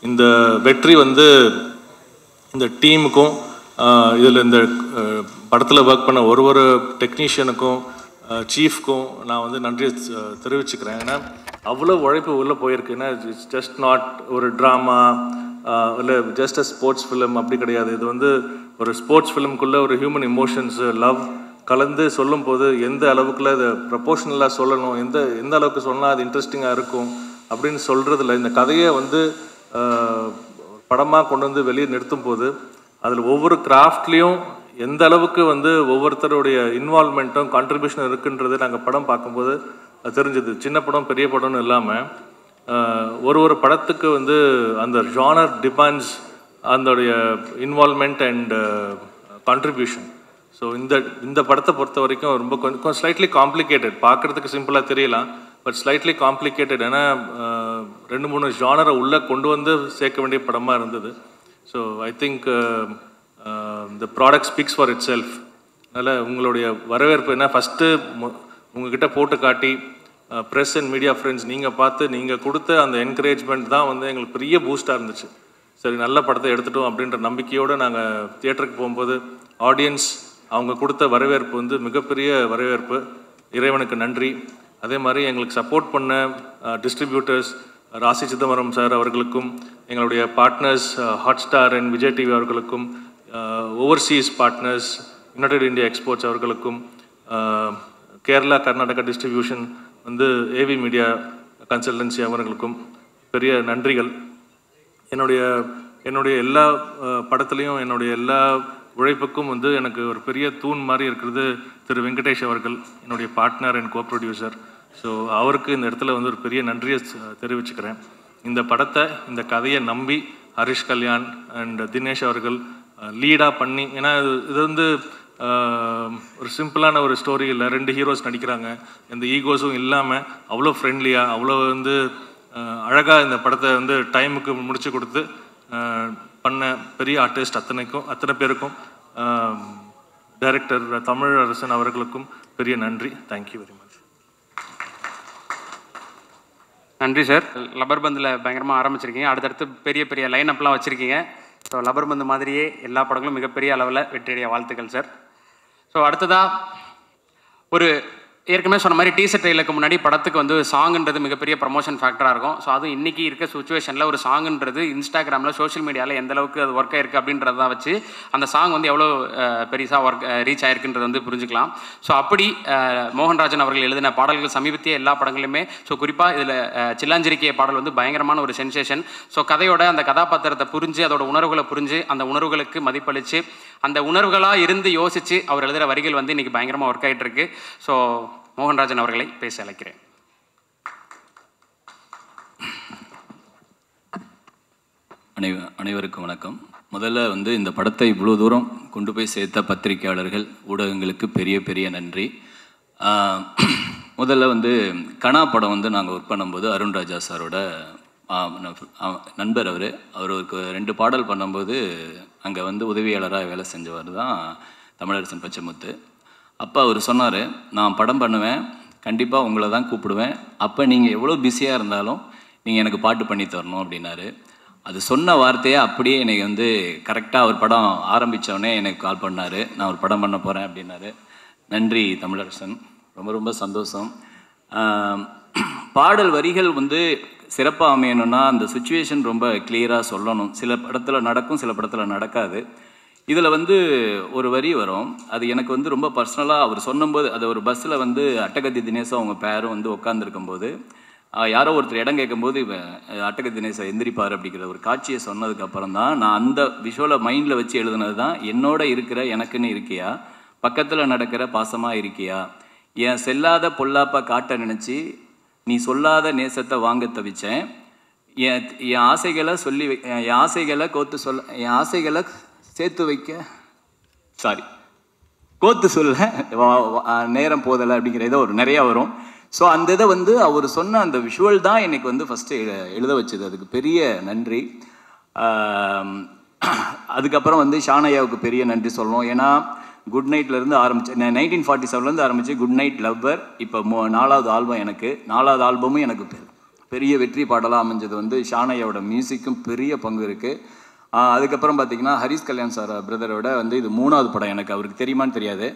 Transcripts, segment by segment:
இந்த வெற்றி வந்து இந்த டீமுக்கும் இதில் இந்த படத்தில் ஒர்க் பண்ண ஒரு டெக்னீஷியனுக்கும் சீஃப்க்கும் நான் வந்து நன்றியை தெரிவிச்சுக்கிறேன். ஏன்னா அவ்வளோ உழைப்பு உள்ளே போயிருக்கு. ஏன்னா இட்ஸ் ஜஸ்ட் நாட் ஒரு ட்ராமா இல்லை ஜஸ்ட் அ ஸ்போர்ட்ஸ் ஃபிலிம் அப்படி கிடையாது. இது வந்து ஒரு ஸ்போர்ட்ஸ் ஃபிலிம்குள்ளே ஒரு ஹியூமன் இமோஷன்ஸு லவ் கலந்து சொல்லும் போது எந்த அளவுக்குள்ள இதை ப்ரொபோஷனலாக சொல்லணும், எந்த அளவுக்கு சொன்னால் அது இன்ட்ரெஸ்டிங்காக இருக்கும் அப்படின்னு சொல்கிறதில்ல. இந்த கதையை வந்து படமாக கொண்டு வந்து வெளியே நிறுத்தும் போது அதில் ஒவ்வொரு கிராஃப்ட்லேயும் எந்த அளவுக்கு வந்து ஒவ்வொருத்தருடைய இன்வால்மெண்ட்டும் கான்ட்ரிபியூஷன் இருக்குன்றது நாங்கள் படம் பார்க்கும்போது அது தெரிஞ்சது. சின்ன படம் பெரிய படம்னு இல்லாமல் ஒரு படத்துக்கு வந்து அந்த ஜானர் டிபெண்ட்ஸ் அதோடைய இன்வால்மெண்ட் அண்ட் கான்ட்ரிபியூஷன். ஸோ இந்த படத்தை பொறுத்த வரைக்கும் ரொம்ப கொஞ்சம் ஸ்லைட்லி காம்ப்ளிகேட்டட், பார்க்குறதுக்கு சிம்பிளாக தெரியலாம், பட் ஸ்லைட்லி காம்ப்ளிகேட்டட். ஏன்னா 2-3 ஜானரை உள்ளே கொண்டு வந்து சேர்க்க வேண்டிய படமாக இருந்தது. So I think the product speaks for it self. அதனால் உங்களுடைய வரவேற்பு என்ன ஃபஸ்ட்டு உங்ககிட்ட போட்டு காட்டி ப்ரெஸ் அண்ட் மீடியா ஃப்ரெண்ட்ஸ் நீங்கள் பார்த்து நீங்கள் கொடுத்த அந்த என்கரேஜ்மெண்ட் தான் வந்து எங்களுக்கு பெரிய பூஸ்டாக இருந்துச்சு. சரி, நல்ல படத்தை எடுத்துட்டோம் அப்படின்ற நம்பிக்கையோடு நாங்கள் தியேட்டருக்கு போகும்போது ஆடியன்ஸ் அவங்க கொடுத்த வரவேற்பு வந்து மிகப்பெரிய வரவேற்பு. இறைவனுக்கு நன்றி. அதே மாதிரி எங்களுக்கு சப்போர்ட் பண்ண டிஸ்ட்ரிபியூட்டர்ஸ் ராசி சிதம்பரம் சார் அவர்களுக்கும், எங்களுடைய partners Hotstar and Vijay TV அவர்களுக்கும், overseas partners united India exports அவர்களுக்கும், கேரளா கர்நாடகா டிஸ்ட்ரிபியூஷன் வந்து ஏவி மீடியா கன்சல்டன்சி அவர்களுக்கும் பெரிய நன்றிகள். என்னுடைய எல்லா படத்துலேயும் என்னுடைய எல்லா உழைப்புக்கும் வந்து எனக்கு ஒரு பெரிய தூண் மாதிரி இருக்கிறது திரு வெங்கடேஷ் அவர்கள், என்னுடைய partner and go producer. So அவருக்கு இந்த இடத்துல வந்து ஒரு பெரிய நன்றியை தெரிவிச்சுக்கிறேன். இந்த படத்தை இந்த கதையை நம்பி ஹரிஷ் கல்யாண் அண்ட் தினேஷ் அவர்கள் லீடாக பண்ணி, ஏன்னா இது வந்து ஒரு சிம்பிளான ஒரு ஸ்டோரி இல்லை, 2 ஹீரோஸ் நடிக்கிறாங்க, எந்த ஈகோஸும் இல்லாமல் அவ்வளோ ஃப்ரெண்ட்லியாக அவ்வளோ வந்து அழகாக இந்த படத்தை வந்து டைமுக்கு முடிச்சு கொடுத்து பண்ண பெரிய ஆர்டிஸ்ட் அத்தனை பேருக்கும், டைரக்டர் தமிழரசன் அவர்களுக்கும் பெரிய நன்றி. Thank you very much. நன்றி சார். லப்பர் பந்தில் பயங்கரமாக ஆரம்பிச்சிருக்கீங்க, அடுத்தடுத்து பெரிய பெரிய லைன் அப்லாம் வச்சுருக்கீங்க. ஸோ லப்பர் பந்து மாதிரியே எல்லா படங்களும் மிகப்பெரிய அளவில் வெற்றியடைய வாழ்த்துக்கள் சார். ஸோ அடுத்ததாக ஒரு ஏற்கனவே சொன்ன மாதிரி டீசர் ட்ரெயிலுக்கு முன்னாடி படத்துக்கு வந்து சாங்குன்றது மிகப்பெரிய ப்ரமோஷன் ஃபேக்டராக இருக்கும். ஸோ அதுவும் இன்றைக்கி இருக்க சுச்சுவேஷனில் ஒரு சாங்குன்றது இன்ஸ்டாகிராமில் சோஷியல் மீடியாவில் எந்த அளவுக்கு அது ஒர்க் ஆயிருக்கு அப்படின்றத வச்சு அந்த சாங் வந்து எவ்வளோ பெருசாக ரீச் ஆயிருக்குன்றது வந்து புரிஞ்சுக்கலாம். ஸோ அப்படி மோகன்ராஜன் அவர்கள் எழுதின பாடல்கள் சமீபத்திய எல்லா படங்களுமே, ஸோ குறிப்பாக இதில் சில்லாஞ்சிரிக்கை பாடல் வந்து பயங்கரமான ஒரு சென்சேஷன். ஸோ கதையோட அந்த கதாபாத்திரத்தை புரிஞ்சு அதோட உணர்வுகளை புரிஞ்சு அந்த உணர்வுகளுக்கு மதிப்பளித்து அந்த உணர்வுகளாக இருந்து யோசித்து அவர் எழுதுகிற வரிகள் வந்து இன்றைக்கி பயங்கரமாக ஒர்க் ஆகிட்டு இருக்கு. ஸோ மோகன்ராஜன் அவர்களை பேச அழைக்கிறேன். அனைவருக்கும் வணக்கம். முதல்ல வந்து இந்த படத்தை இவ்வளோ தூரம் கொண்டு போய் சேர்த்த பத்திரிகையாளர்கள், ஊடகங்களுக்கு பெரிய பெரிய நன்றி. முதல்ல வந்து கனா படம் வந்து நாங்கள் ஒர்க் பண்ணும்போது அருண்ராஜா சாரோட நண்பர் அவருக்கு 2 பாடல் பண்ணும்போது அங்கே வந்து உதவியாளராக வேலை செஞ்சவர் தான் தமிழரசன் பச்சைமுத்து. அப்போ அவர் சொன்னார், நான் படம் பண்ணுவேன், கண்டிப்பாக உங்களை தான் கூப்பிடுவேன், அப்போ நீங்கள் எவ்வளோ பிஸியாக இருந்தாலும் நீங்கள் எனக்கு பாட்டு பண்ணி தரணும் அப்படின்னாரு. அது சொன்ன வார்த்தையை அப்படியே எனக்கு வந்து கரெக்டாக அவர் படம் ஆரம்பித்தோடனே எனக்கு கால் பண்ணார், நான் ஒரு படம் பண்ண போகிறேன் அப்படின்னாரு. நன்றி தமிழரசன், ரொம்ப ரொம்ப சந்தோஷம். பாடல் வரிகள் வந்து சிறப்பாக அமையணும்னா அந்த சுச்சுவேஷன் ரொம்ப கிளியராக சொல்லணும். சில படத்தில் நடக்கும், சில படத்தில் நடக்காது. இதில் வந்து ஒரு வரி வரும், அது எனக்கு வந்து ரொம்ப பர்சனலாக அவர் சொன்னும்போது, அது ஒரு பஸ்ஸில் வந்து அட்டகத்தி தினேஷும் அவங்க பேரும் வந்து உட்காந்துருக்கும்போது யாரோ ஒருத்தர் இடம் கேட்கும்போது அட்டகத்தி தினேஷை எந்திரிப்பார் அப்படிங்கிற ஒரு காட்சியை சொன்னதுக்கப்புறம் தான் நான் அந்த விஷுவலை மைண்டில் வச்சு எழுதுனது தான், என்னோட இருக்கிற எனக்குன்னு இருக்கியா, பக்கத்தில் நடக்கிற பாசமாக இருக்கியா, என் செல்லாத பொல்லாப்பா காட்ட நினச்சி நீ சொல்லாத நேசத்தை வாங்க தவிச்சேன், என் ஆசைகளை சொல்லி என் ஆசைகளை என் ஆசைகளை சேர்த்து வைக்க கோத்து சொல்ல நேரம் போதலை அப்படிங்கிற ஏதோ ஒரு நிறையா வரும். ஸோ அந்த இதை வந்து அவர் சொன்ன அந்த விஷுவல் தான் எனக்கு வந்து ஃபஸ்ட்டு எழுத வச்சது, அதுக்கு பெரிய நன்றி. அதுக்கப்புறம் வந்து ஷானையாவுக்கு பெரிய நன்றி சொல்லணும். ஏன்னா குட் நைட்லேருந்து ஆரம்பிச்சு 1947 ஆரம்பித்து குட் நைட் லவ்வர், இப்போ 4வது ஆல்பம் எனக்கு, 4வது ஆல்பமும் எனக்கு பெரிய வெற்றி பாடலாக அமைஞ்சது வந்து ஷானையோட மியூசிக்கும் பெரிய பங்கு இருக்குது. அதுக்கப்புறம் பார்த்திங்கன்னா ஹரிஷ் கல்யாண் சார் பிரதரோட வந்து இது 3வது படம். எனக்கு அவருக்கு தெரியுமான்னு தெரியாது.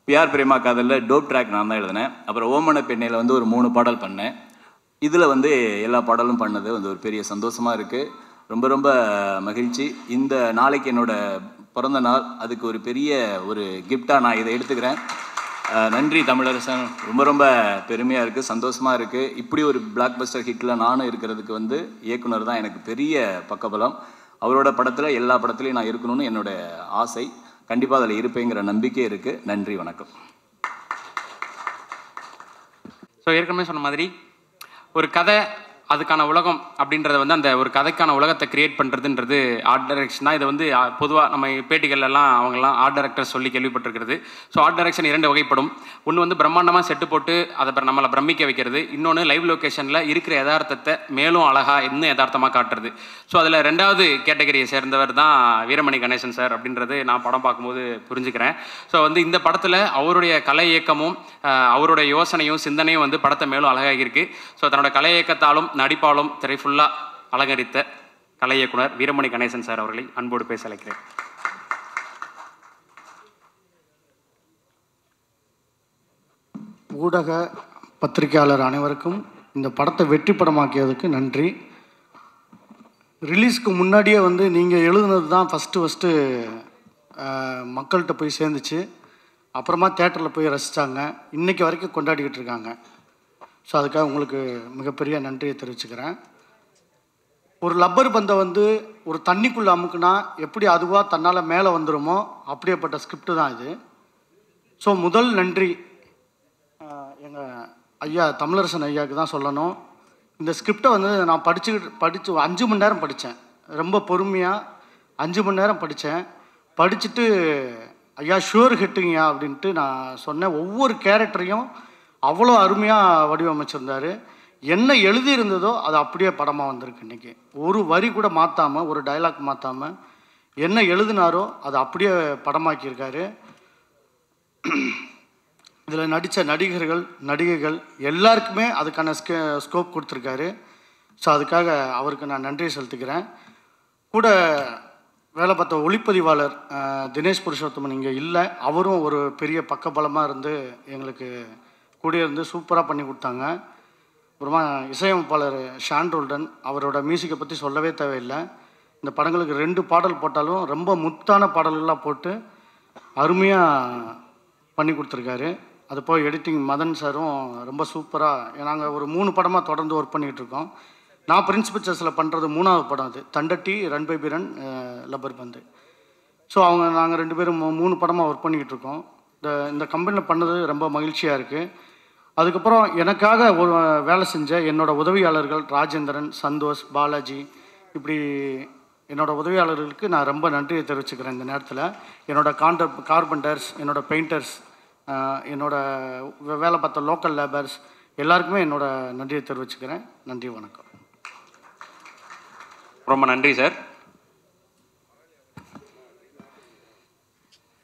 பிஆர் பிரேமா காதலில் டோப் ட்ராக் நான் தான் எழுதினேன். அப்புறம் ஓமன பெண்ணையில் வந்து ஒரு 3 பாடல் பண்ணேன். இதில் வந்து எல்லா பாடலும் பண்ணது வந்து ஒரு பெரிய சந்தோஷமாக இருக்குது. ரொம்ப ரொம்ப மகிழ்ச்சி. இந்த நாளைக்கு என்னோடய பிறந்த நாள், அதுக்கு ஒரு பெரிய ஒரு கிஃப்டாக நான் இதை எடுத்துக்கிறேன். நன்றி தமிழரசன். ரொம்ப ரொம்ப பெருமையாக இருக்குது, சந்தோஷமாக இருக்குது. இப்படி ஒரு பிளாக் பஸ்டர் ஹிட்டில் நானும் இருக்கிறதுக்கு வந்து இயக்குனர் தான் எனக்கு பெரிய பக்கபலம். அவரோட படத்தில் எல்லா படத்துலையும் நான் இருக்கணும்னு என்னோடய ஆசை. கண்டிப்பாக அதில் இருப்பேங்கிற நம்பிக்கை இருக்குது. நன்றி, வணக்கம். ஸோ ஏற்கனவே சொன்ன மாதிரி ஒரு கதை, அதுக்கான உலகம் அப்படின்றத வந்து அந்த ஒரு கதைக்கான உலகத்தை கிரியேட் பண்ணுறதுன்றது ஆர்ட் டைரக்ஷன் தான். இதை வந்து பொதுவாக நம்ம பேட்டிகள்லாம் அவங்கெல்லாம் ஆர்ட் டைரக்டர் சொல்லி கேள்விப்பட்டிருக்கிறது. ஸோ ஆர்ட் டைரக்ஷன் 2 வகைப்படும். ஒன்று வந்து பிரம்மாண்டமாக செட்டு போட்டு அதை நம்மளை பிரமிக்க வைக்கிறது. இன்னொன்று லைவ் லொக்கேஷனில் இருக்கிற யதார்த்தத்தை மேலும் அழகாக இன்னும் யதார்த்தமாக காட்டுறது. ஸோ அதில் 2வது கேட்டகரியை சேர்ந்தவர் தான் வீரமணி கணேசன் சார் அப்படின்றது நான் படம் பார்க்கும்போது புரிஞ்சுக்கிறேன். ஸோ வந்து இந்த படத்தில் அவருடைய கலை இயக்கமும் அவருடைய யோசனையும் சிந்தனையும் வந்து படத்தை மேலும் அழகாகிருக்கு. ஸோ தன்னோட கலை இயக்கத்தாலும் நடிப்பாலும் திரை ஃபுல்லாக அலங்கரித்த கலை இயக்குனர் வீரமணி கணேசன் சார் அவர்களை அன்போடு பேச அழைக்கிறேன். ஊடக பத்திரிகையாளர் அனைவருக்கும் இந்த படத்தை வெற்றி படமாக்கியதுக்கு நன்றி. ரிலீஸ்க்கு முன்னாடியே வந்து நீங்கள் எழுதுனது தான் ஃபஸ்ட்டு மக்கள்கிட்ட போய் சேர்ந்துச்சு. அப்புறமா தேட்டரில் போய் ரசித்தாங்க. இன்றைக்கி வரைக்கும் கொண்டாடிக்கிட்டு இருக்காங்க. ஸோ அதுக்காக உங்களுக்கு மிகப்பெரிய நன்றியை தெரிவிச்சுக்கிறேன். ஒரு லப்பர் பந்தை வந்து ஒரு தண்ணிக்குள்ளே அமுக்குனா எப்படி அதுவாக தன்னால் மேலே வந்துடுமோ அப்படியேப்பட்ட ஸ்கிரிப்டு தான் இது. ஸோ முதல் நன்றி எங்கள் ஐயா தமிழரசன் ஐயாவுக்கு தான் சொல்லணும். இந்த ஸ்கிரிப்டை வந்து நான் படித்து 5 மணி நேரம் படித்தேன். ரொம்ப பொறுமையாக 5 மணி நேரம் படித்தேன். படிச்சுட்டு ஐயா ஷுவர் ஹிட்டுங்கய்யா அப்படின்ட்டு நான் சொன்னேன். ஒவ்வொரு கேரக்டரையும் அவ்வளோ அருமையாக வடிவமைச்சிருந்தார். என்ன எழுதியிருந்ததோ அது அப்படியே படமாக வந்திருக்கு. இன்றைக்கி ஒரு வரி கூட மாற்றாமல், ஒரு டைலாக் மாற்றாமல் என்ன எழுதினாரோ அதை அப்படியே படமாக்கியிருக்காரு. இதில் நடித்த நடிகைகள் எல்லாருக்குமே அதுக்கான ஸ்கோப் கொடுத்துருக்காரு. ஸோ அதுக்காக அவருக்கு நான் நன்றியை செலுத்திக்கிறேன். கூட வேலை பார்த்த ஒளிப்பதிவாளர் தினேஷ் புருஷோத்தமன் இங்கே இல்லை. அவரும் ஒரு பெரிய பக்கபலமாக இருந்து எங்களுக்கு கூடியிருந்து சூப்பராக பண்ணி கொடுத்தாங்க. அப்புறமா இசையமைப்பாளர் ஷான்ரோல்டன், அவரோட மியூசிக்கை பற்றி சொல்லவே தேவையில்லை. இந்த படங்களுக்கு 2 பாடல் போட்டாலும் ரொம்ப முத்தான பாடல்களாக போட்டு அருமையாக பண்ணி கொடுத்துருக்காரு. அது போய் எடிட்டிங் மதன் சாரும் ரொம்ப சூப்பராக. நாங்கள் ஒரு 3 படமாக தொடர்ந்து ஒர்க் பண்ணிக்கிட்டு இருக்கோம். நான் பிரின்ஸ் பிக்சர்ஸில் பண்ணுறது 3வது படம். அது Thandatti, run baby run, Lubber Pandhu. So நாங்கள் 2 பேரும் 3 படமாக ஒர்க் பண்ணிக்கிட்டு இருக்கோம். இந்த கம்பெனியில் பண்ணது ரொம்ப மகிழ்ச்சியாக இருக்குது. அதுக்கப்புறம் எனக்காக ஒரு வேலை செஞ்ச என்னோடய உதவியாளர்கள் ராஜேந்திரன், சந்தோஷ், பாலாஜி, இப்படி என்னோடய உதவியாளர்களுக்கு நான் ரொம்ப நன்றியை தெரிவிச்சுக்கிறேன். இந்த நேரத்தில் என்னோடய கார்பெண்டர்ஸ், என்னோடய பெயிண்டர்ஸ், என்னோடய வேலை பார்த்த லோக்கல் லேபர்ஸ் எல்லாருக்குமே என்னோடய நன்றியை தெரிவிச்சுக்கிறேன். நன்றி, வணக்கம். ரொம்ப நன்றி சார்.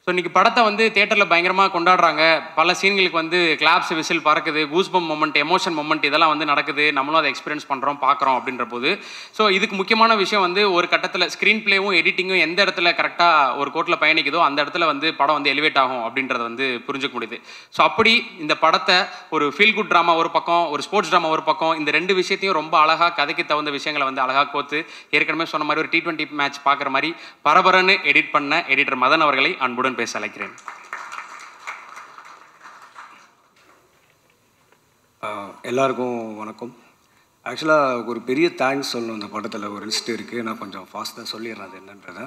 ஸோ இன்றைக்கி படத்தை வந்து தேட்டரில் பயங்கரமாக கொண்டாடுறாங்க. பல சீன்களுக்கு வந்து கிளாப்ஸ், விசில் பறக்குது, கூஸ்பம் மொமெண்ட், எமோஷன் மொமெண்ட் இதெல்லாம் வந்து நடக்குது. நம்மளும் அதை எக்ஸ்பீரியன்ஸ் பண்ணுறோம், பார்க்குறோம் அப்படின்ற போது ஸோ இதுக்கு முக்கியமான விஷயம் வந்து ஒரு கட்டத்தில் ஸ்க்ரீன் பிளேவும் எடிட்டிங்கும் எந்த இடத்துல கரெக்டாக ஒரு கோட்டில் பயணிக்குதோ அந்த இடத்துல வந்து படம் வந்து எலிவேட் ஆகும் அப்படின்றத வந்து புரிஞ்சுக்க முடியுது. ஸோ அப்படி இந்த படத்தை ஒரு ஃபீல் குட் ட்ராமா ஒரு பக்கம், ஒரு ஸ்போர்ட்ஸ் ட்ராமா ஒரு பக்கம், இந்த 2 விஷயத்தையும் ரொம்ப அழகாக கதைக்கு தகுந்த விஷயங்களை வந்து அழகாக கோத்து ஏற்கனவே சொன்ன மாதிரி ஒரு T20 மேட்ச் பார்க்குற மாதிரி பரபரன்னு எடிட் பண்ண எடிட்டர் மதன் அவர்களை அன்புடன் பேச அழைக்கிறேன். எல்லாருக்கும் வணக்கம். ஆக்சுவலாக ஒரு பெரிய தேங்க்ஸ் சொல்லணும். இந்த படத்தில் ஒரு லிஸ்ட் இருக்குது. நான் கொஞ்சம் ஃபாஸ்ட்டாக சொல்லிடுறேன் அது என்னன்றதை.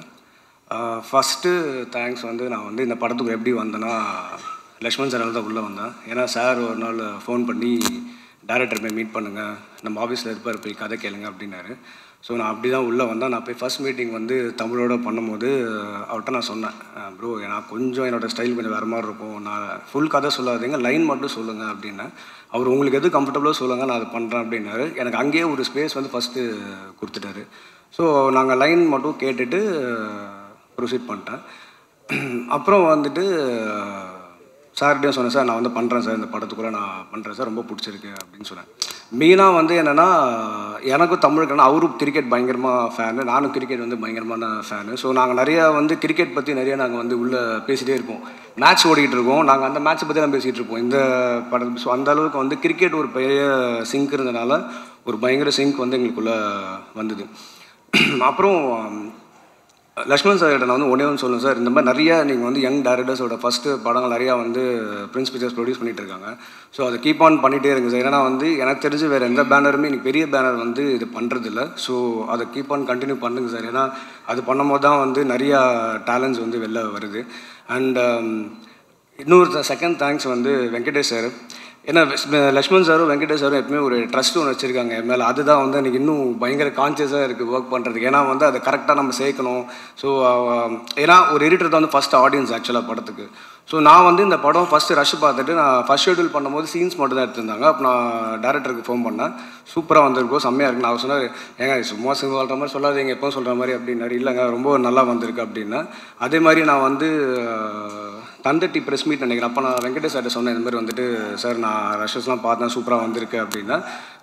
ஃபஸ்ட்டு தேங்க்ஸ் வந்து நான் வந்து இந்த படத்துக்கு எப்படி வந்தேன்னா லக்ஷ்மண் சாரால் தான் உள்ளே வந்தேன். ஏன்னா சார் ஒரு நாள் ஃபோன் பண்ணி டேரக்டர் போய் மீட் பண்ணுங்கள், நம்ம ஆஃபீஸில் இருப்பார், போய் கதை கேளுங்க அப்படின்னாரு. ஸோ நான் அப்படி தான் உள்ளே வந்தேன். நான் போய் ஃபஸ்ட் மீட்டிங் வந்து தமிழோட பண்ணும்போது அவர்கிட்ட நான் சொன்னேன், ப்ரோ நான் கொஞ்சம் என்னோடய ஸ்டைல் கொஞ்சம் வேறு மாதிரி இருக்கும், நான் ஃபுல் கதை சொல்லாதீங்க, லைன் மட்டும் சொல்லுங்கள் அப்படின்னேன். அவர் உங்களுக்கு எது கம்ஃபர்டபுளாக சொல்லுங்கள், நான் அதை பண்ணுறேன் அப்படின்னாரு. எனக்கு அங்கேயே ஒரு ஸ்பேஸ் வந்து ஃபஸ்ட்டு கொடுத்துட்டாரு. ஸோ நாங்கள் லைன் மட்டும் கேட்டுட்டு ப்ரொசீட் பண்ணிட்டேன். அப்புறம் வந்துட்டு சார்கிட்டையும் சொன்னேன், சார் நான் வந்து பண்ணுறேன் சார், இந்த படத்துக்குள்ளே நான் பண்ணுறேன் சார், ரொம்ப பிடிச்சிருக்கு அப்படின்னு சொன்னேன். மெயினாக வந்து என்னென்னா எனக்கும் தமிழுக்கான அவரும் கிரிக்கெட் பயங்கரமாக ஃபேனு, நானும் கிரிக்கெட் வந்து பயங்கரமான ஃபேனு. ஸோ நாங்கள் நிறையா வந்து கிரிக்கெட் பற்றி நிறையா நாங்கள் வந்து உள்ளே பேசிகிட்டே இருப்போம். மேட்ச் ஓடிக்கிட்டு இருக்கோம், நாங்கள் அந்த மேட்ச்சை பற்றி தான் பேசிகிட்டு இருப்போம் இந்த படம். ஸோ அந்த அளவுக்கு வந்து கிரிக்கெட் ஒரு பெரிய சிங்க் இருந்தனால ஒரு பயங்கர சிங்க் வந்து எங்களுக்குள்ளே வந்தது. அப்புறம் லக்ஷ்மண் சார்கிட்ட நான் வந்து ஒன்றே ஒன்று சொல்லணும் சார், இந்த மாதிரி நிறையா நீங்கள் வந்து யங் டேரக்டர்ஸோட ஃபஸ்ட்டு படங்கள் நிறையா வந்து பிரின்ஸ் பிக்சர்ஸ் ப்ரொடியூஸ் பண்ணிகிட்டு இருக்காங்க. ஸோ அதை கீப் ஆன் பண்ணிகிட்டே இருங்க சார். ஏன்னா வந்து எனக்கு தெரிஞ்சு வேறு எந்த பேனருமே எனக்கு பெரிய பேனர் வந்து இது பண்ணுறதில்ல. ஸோ அதை கீப் ஆன் கண்டினியூ பண்ணுங்க சார். ஏன்னா அது பண்ணும்போது தான் வந்து நிறையா டேலண்ட்ஸ் வந்து வெளில வருது. அண்ட் இன்னொரு செகண்ட் தேங்க்ஸ் வந்து வெங்கடேஷ் சார். ஏன்னா லக்ஷ்மண் சாரும் வெங்கடேஷ் சாரும் எப்பவுமே ஒரு ட்ரஸ்ட் ஒன்று வச்சுருக்காங்க என் மேலே. அதுதான் வந்து எனக்கு இன்னும் பயங்கர கான்சியஸாக இருக்குது ஒர்க் பண்ணுறதுக்கு. ஏன்னா வந்து அதை கரெக்டாக நம்ம சேர்க்கணும். ஸோ ஏன்னா ஒரு எடிட்டர் தான் வந்து ஃபஸ்ட் ஆடியன்ஸ் ஆக்சுவலாக படத்துக்கு. ஸோ நான் வந்து இந்த படம் ஃபஸ்ட்டு ரஷ் பார்த்துட்டு நான் ஃபஸ்ட் ஷெட்யூல் பண்ணும்போது சீன்ஸ் மட்டும் தான் எடுத்திருந்தாங்க. அப்போ நான் டேரக்டருக்கு ஃபோன் பண்ணேன், சூப்பராக வந்திருக்கோம், செம்மையாக இருக்குன்னு. அவர் சொன்னார், ஏங்க சும்மா சொல்கிற மாதிரி சொல்லாதீங்க, எப்போ சொல்கிற மாதிரி அப்படின்னாரு. இல்லைங்க ரொம்ப நல்லா வந்திருக்கு அப்படின்னா. அதே மாதிரி நான் வந்து தந்தட்டி ப்ரெஸ் மீட் நினைக்கிறேன். அப்போ நான் வெங்கடேஷ் சார்ட்ட சொன்னேன், இந்த மாதிரி வந்துட்டு சார் நான் ரஷஸ்லாம் பார்த்தேன், சூப்பராக வந்திருக்கு அப்படின்னா.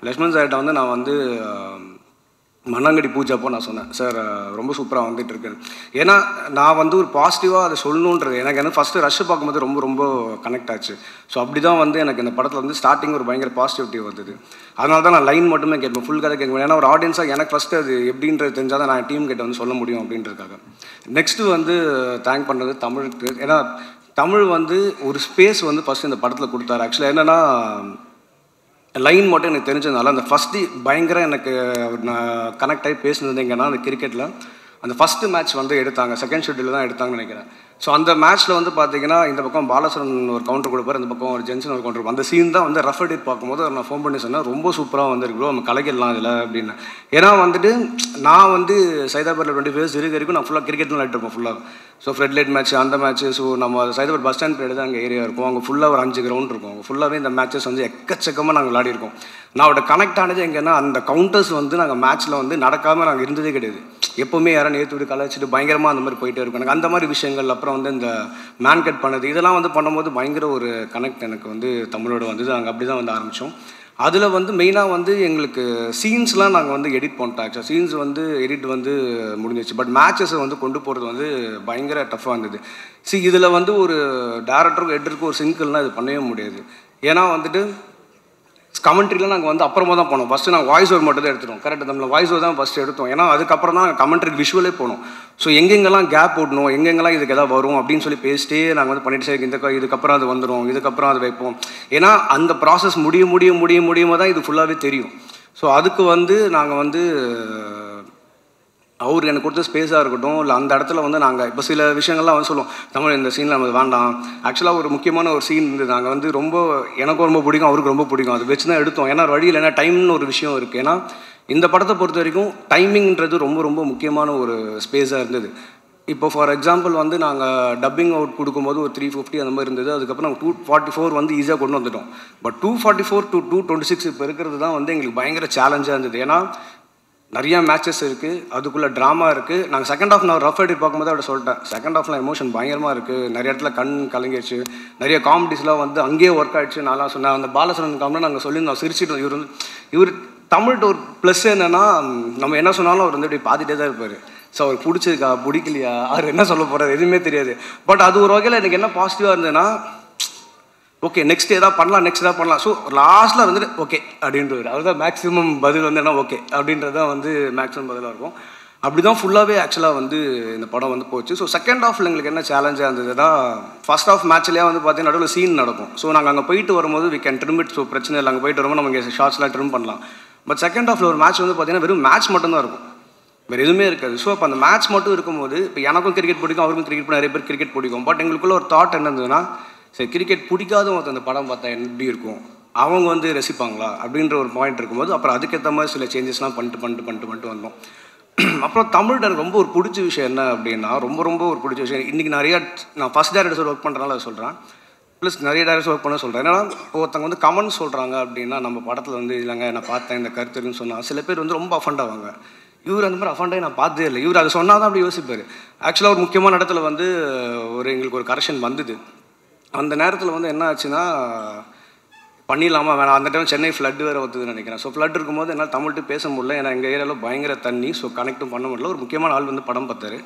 லக்ஷ்மண் சார்கிட்ட வந்து நான் வந்து மண்ணாங்கடி பூஜை அப்போ நான் சொன்னேன், சார் ரொம்ப சூப்பராக வந்துட்டு இருக்குன்னு. ஏன்னா நான் வந்து ஒரு பாசிட்டிவாக அதை சொல்லணுன்றது எனக்கு ஃபஸ்ட்டு ரஷ் பார்க்கும்போது ரொம்ப ரொம்ப கனெக்ட் ஆச்சு. ஸோ அப்படி தான் வந்து எனக்கு இந்த படத்தில் வந்து ஸ்டார்டிங் ஒரு பயங்கர பாசிட்டிவிட்டி வந்தது. அதனால தான் நான் லைன் மட்டுமே கேட்பேன், ஃபுல் கதை கேட்பேன். ஏன்னா ஒரு ஆடியன்ஸாக எனக்கு ஃபஸ்ட்டு அது எப்படின்றது தெரிஞ்சால் தான் நான் டீம் கிட்ட வந்து சொல்ல முடியும் அப்படின்றதுக்காக. நெக்ஸ்ட்டு வந்து தேங்க் பண்ணுறது தமிழுக்கு. ஏன்னா தமிழ் வந்து ஒரு ஸ்பேஸ் வந்து ஃபஸ்ட்டு இந்த படத்தில் கொடுத்தாரு. ஆக்சுவலாக என்னென்னா லைன் மட்டும் எனக்கு தெரிஞ்சதுனால அந்த ஃபஸ்ட்டு பயங்கர எனக்கு நான் கனெக்ட் ஆகி பேசுனது எங்கன்னா அந்த கிரிக்கெட்டில் அந்த ஃபஸ்ட்டு மேட்ச் வந்து எடுத்தாங்க, செகண்ட் ஷெட்யூலில் தான் எடுத்தாங்கன்னு நினைக்கிறேன். ஸோ அந்த மேட்ச்சில் வந்து பார்த்தீங்கன்னா இந்த பக்கம் பாலசரன் ஒரு கவுண்டர் கொடுப்பார், இந்த பக்கம் ஒரு ஜென்சன் ஒரு கவுண்டர். அந்த சீன் தான் வந்து ரஃப் எடிட் பார்க்கும்போது நான் ஃபோன் பண்ணி சொன்னேன், ரொம்ப சூப்பராக வந்துருக்கு ப்ரோ, நம்ம கலைக்கலாம் இதில் அப்படின்னு. ஏன்னா வந்துட்டு நான் வந்து சைதாபாத்தில் 25 years வரைக்கும் நான் ஃபுல்லாக கிரிக்கெட்லாம் விளையாட்டுருப்போம் ஃபுல்லாக. ஸோ ஃப்ரெட் லைட் மேட்ச் அந்த மேட்ச்சு. ஸோ நம்ம சைதாபாத் பஸ் ஸ்டாண்ட் பின்னாடி தான் அங்கே ஏரியா இருக்கும், அங்கே ஃபுல்லாக ஒரு 5 கிரவுண்ட் இருக்கும். அங்கே ஃபுல்லாகவே இந்த மேட்சஸ் வந்து எக்கச்சக்கமாக நாங்கள் விளையாடிருக்கோம். நான் அவட கனெக்ட் ஆனது எங்கன்னா அந்த கவுண்டர்ஸ் வந்து நாங்கள் மேட்ச்சில் வந்து நடக்காமல் நாங்கள் இருந்ததே கிடையாது. எப்போவுமே யாரும் நேற்று விட்டு கலாச்சிட்டு பயங்கரமாக அந்த மாதிரி போயிட்டே இருக்கும். எனக்கு அந்த மாதிரி விஷயங்கள் அப்புறம் வந்து இந்த மேன் கட் பண்ணது இதெல்லாம் வந்து பண்ணும்போது பயங்கர ஒரு கனெக்ட் எனக்கு வந்து தமிழோட வந்தது. நாங்கள் அப்படி தான் வந்து ஆரம்பித்தோம். அதில் வந்து மெயினாக வந்து எங்களுக்கு சீன்ஸ்லாம் நாங்கள் வந்து எடிட் பண்ணிட்டோம். ஆக்சுவலாக சீன்ஸ் வந்து எடிட் வந்து முடிஞ்சிச்சு. பட் மேட்சஸை வந்து கொண்டு போகிறது வந்து பயங்கர டஃப்பாக இருந்தது. இதில் வந்து ஒரு டேரக்டருக்கும் எடிட்டருக்கும் ஒரு சிங்கிள்னால் இது பண்ணவே முடியாது. ஏன்னா வந்துட்டு கமெண்ட்ரிலாம் நாங்கள் வந்து அப்புறமா தான் போனோம். ஃபஸ்ட்டு நாங்கள் வாய்ஸ் ஓவர் மட்டும் தான் எடுத்துட்டோம். கரெக்டாக தமிழில் வாய்ஸ் ஓவர் தான் ஃபஸ்ட்டு எடுத்தோம். ஏன்னா அதுக்கப்புறம் தான் நாங்கள் கமெண்ட்ரிக்கு விஷுவலே போனோம். ஸோ எங்கெங்கெல்லாம் கேப் போடணும், எங்கெங்கெல்லாம் இதுக்கு எதாவது வரும் அப்படின்னு சொல்லி பேசிட்டே நாங்கள் வந்து பண்ணிட்டு சரி இதுக்கப்புறம் அது வந்துடும், இதுக்கப்புறம் அது வைப்போம். ஏன்னா அந்த ப்ராசஸ் முடியுமோ தான் இது ஃபுல்லாகவே தெரியும். ஸோ அதுக்கு வந்து நாங்கள் வந்து அவர் எனக்கு கொடுத்த ஸ்பேஸாக இருக்கட்டும், இல்லை அந்த இடத்துல வந்து நாங்கள் இப்போ சில விஷயங்கள்லாம் வந்து சொல்லுவோம், தமிழ் இந்த சீனில் நம்ம வேண்டாம். ஆக்சுவலாக ஒரு முக்கியமான ஒரு சீன் இருந்து நாங்கள் வந்து ரொம்ப எனக்கும் ரொம்ப பிடிக்கும், அவருக்கு ரொம்ப பிடிக்கும், அது வச்சு தான் எடுத்தோம். ஏன்னா வழியில் என்ன டைம்னு ஒரு விஷயம் இருக்குது. ஏன்னா இந்த படத்தை பொறுத்த வரைக்கும் டைமிங்கிறது ரொம்ப ரொம்ப முக்கியமான ஒரு ஸ்பேஸாக இருந்தது. இப்போ ஃபார் எக்ஸாம்பிள் வந்து நாங்கள் டப்பிங் அவுட் கொடுக்கும்போது ஒரு 350 அந்த மாதிரி இருந்தது. அதுக்கப்புறம் நாங்கள் 244 வந்து ஈஸியாக கொண்டு வந்துட்டோம். பட் 244 to 226 இப்போ இருக்கிறது தான் வந்து எங்களுக்கு பயங்கர சேலஞ்சாக இருந்தது. ஏன்னா நிறையா மேட்சஸ் இருக்குது, அதுக்குள்ளே ட்ராமா இருக்குது. நாங்கள் செகண்ட் ஹாஃப் நான் ரஃப் எடிட் பார்க்கும்போது அவட சொல்லிட்டேன், செகண்ட் ஹாஃப்லாம் எமோஷன் பயங்கரமாக இருக்குது, நிறைய இடத்துல கண் கலங்கிடுச்சு, நிறைய காமெடிஸ்லாம் வந்து அங்கேயே ஒர்க் ஆகிடுச்சு. நான்லாம் சொன்னேன், அந்த பாலசரன் காமெடி நாங்கள் சொல்லியிருந்தோம், சிரிச்சிட்டோம். இவர் தமிழ்கிட்ட ஒரு ப்ளஸ் என்னென்னா நம்ம என்ன சொன்னாலும் அவர் வந்து இப்படி பார்த்துட்டே தான் இருப்பார். ஸோ அவர் பிடிச்சிருக்கா பிடிக்கலையா அவர் என்ன சொல்ல போகிறார் எதுவுமே தெரியாது. பட் அது ஒரு வகையில் எனக்கு என்ன பாசிட்டிவாக இருந்ததுன்னா, ஓகே நெக்ஸ்ட் எதாவது பண்ணலாம். ஸோ லாஸ்ட்டில் வந்துட்டு ஓகே அப்படின்றது அவர் தான் மேக்ஸிமம் பதில் வந்து என்ன ஓகே அப்படின்றது தான் வந்து மேக்ஸிமம் பதிலாக இருக்கும். அப்படி தான் ஃபுல்லாகவே ஆக்சுவலாக வந்து இந்த படம் வந்து போச்சு. ஸோ செகண்ட் ஹாஃபில் எங்களுக்கு என்ன சேலஞ்சாக இருந்ததுன்னா, ஃபர்ஸ்ட் ஹாஃப் மேட்ச்லேயே வந்து பார்த்தீங்கன்னா நடுவில் சீன் நடக்கும். ஸோ நாங்கள் அங்கே போயிட்டு வரும்போது we can trim it. So பிரச்சனை இல்லை, அங்கே போயிட்டு வரும்போது நம்ம இங்கே ஷார்ட்ஸ்லாம் ட்ரிம் பண்ணலாம். பட் செகண்ட் ஹாஃபில் ஒரு மேட்ச் வந்து பார்த்தீங்கன்னா வெறும் மேட்ச் மட்டும்தான் இருக்கும், வேறு எதுவுமே இருக்காது. ஸோ அப்போ அந்த மேட்ச் மட்டும் இருக்கும்போது இப்போ எனக்கும் கிரிக்கெட் பிடிக்கும், அவருக்கும் கிரிக்கெட் பிடிக்கும், நிறைய பேர் கிரிக்கெட் பிடிக்கும். பட் எங்களுக்குள்ள ஒரு தாட் என்ன இருந்ததுன்னா, சரி கிரிக்கெட் பிடிக்காதவங்க அந்த படம் பார்த்தா எப்படி இருக்கும், அவங்க வந்து ரசிப்பாங்களா அப்படின்ற ஒரு பாயிண்ட் இருக்கும்போது அப்புறம் அதுக்கேற்ற மாதிரி சில சேஞ்சஸ்லாம் பண்ணிட்டு வந்தோம். அப்புறம் தமிழ்கிட்ட எனக்கு ரொம்ப ஒரு பிடிச்ச விஷயம் என்ன அப்படின்னா, ரொம்ப ஒரு பிடிச்ச விஷயம் இன்றைக்கி நிறையா நான் ஃபஸ்ட் டேரக்டர்ஸ் ஒர்க் பண்ணுறனால அதை சொல்கிறேன், ப்ளஸ் நிறைய டேரக்டர்ஸ் ஒர்க் பண்ண சொல்கிறேன். ஏன்னா ஒருத்தவங்க வந்து கமெண்ட் சொல்கிறாங்க அப்படின்னா நம்ம படத்தில் வந்து இல்லைங்க நான் பார்த்தேன் இந்த கருத்துன்னு சொன்னால் சில பேர் வந்து ரொம்ப அஃபண்ட் ஆவாங்க. இவர் அந்த மாதிரி அஃபண்டாகி நான் பார்த்ததே இல்லை, இவர் அதை சொன்னால் தான் அப்படி யோசிப்பார். ஆக்சுவலாக ஒரு முக்கியமான இடத்துல வந்து எங்களுக்கு ஒரு கரெக்ஷன் வந்தது. அந்த நேரத்தில் வந்து என்ன ஆச்சுன்னா, பண்ணிடலாமா வேணாம். அந்த டைம் சென்னை ஃப்ளட் வேறு ஒத்துதுன்னு நினைக்கிறேன். ஸோ ஃப்ளட் இருக்கும்போது என்னால் தமிழ்ட்டு பேச முடியல, ஏன்னா எங்கள் ஏரியாவில் பயங்கர தண்ணி. ஸோ கனெக்டும் பண்ண முடியல. ஒரு முக்கியமான ஆள் வந்து படம் பார்த்தாரு.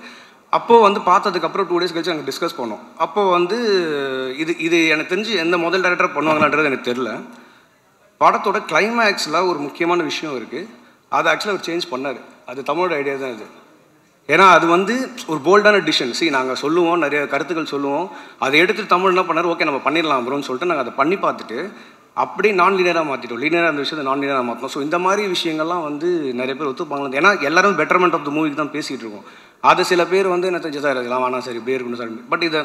அப்போது வந்து பார்த்ததுக்கப்புறம் 2 days கழிச்சு நாங்கள் டிஸ்கஸ் பண்ணோம். அப்போது வந்து இது எனக்கு தெரிஞ்சு எந்த முதல் டைரக்டர் பண்ணுவாங்களான்றது எனக்கு தெரில. படத்தோட கிளைமேக்ஸில் ஒரு முக்கியமான விஷயம் இருக்குது. அதை ஆக்சுவலாக அவர் சேஞ்ச் பண்ணார். அது தமிழோட ஐடியா தான் அது. ஏன்னா அது வந்து ஒரு போல்டான டிசிஷன். நாங்கள் சொல்லுவோம், நிறைய கருத்துக்கள் சொல்லுவோம், அதை எடுத்து தமிழ் என்ன பண்ணார், ஓகே நம்ம பண்ணிடலாம் ப்ரோன்னு சொல்லிட்டு நாங்கள் அதை பண்ணி பார்த்துட்டு அப்படியே நான் லீனியராக மாற்றிட்டோம். லீனியராக அந்த விஷயத்தை நான் லீனியராக மாற்றோம். ஸோ இந்த மாதிரி விஷயங்கள்லாம் வந்து நிறைய பேர் ஒத்துப்பாங்க. ஏன்னா எல்லாரும் பெட்டர்மெண்ட் ஆஃப் த மூவிக்கு தான் பேசிகிட்டு இருக்கோம். அது சில பேர் வந்து என்ன தெரிஞ்சு சார் இதெல்லாம் வேணாம் சார் இப்படியே இருக்கணும் சார். பட் இதை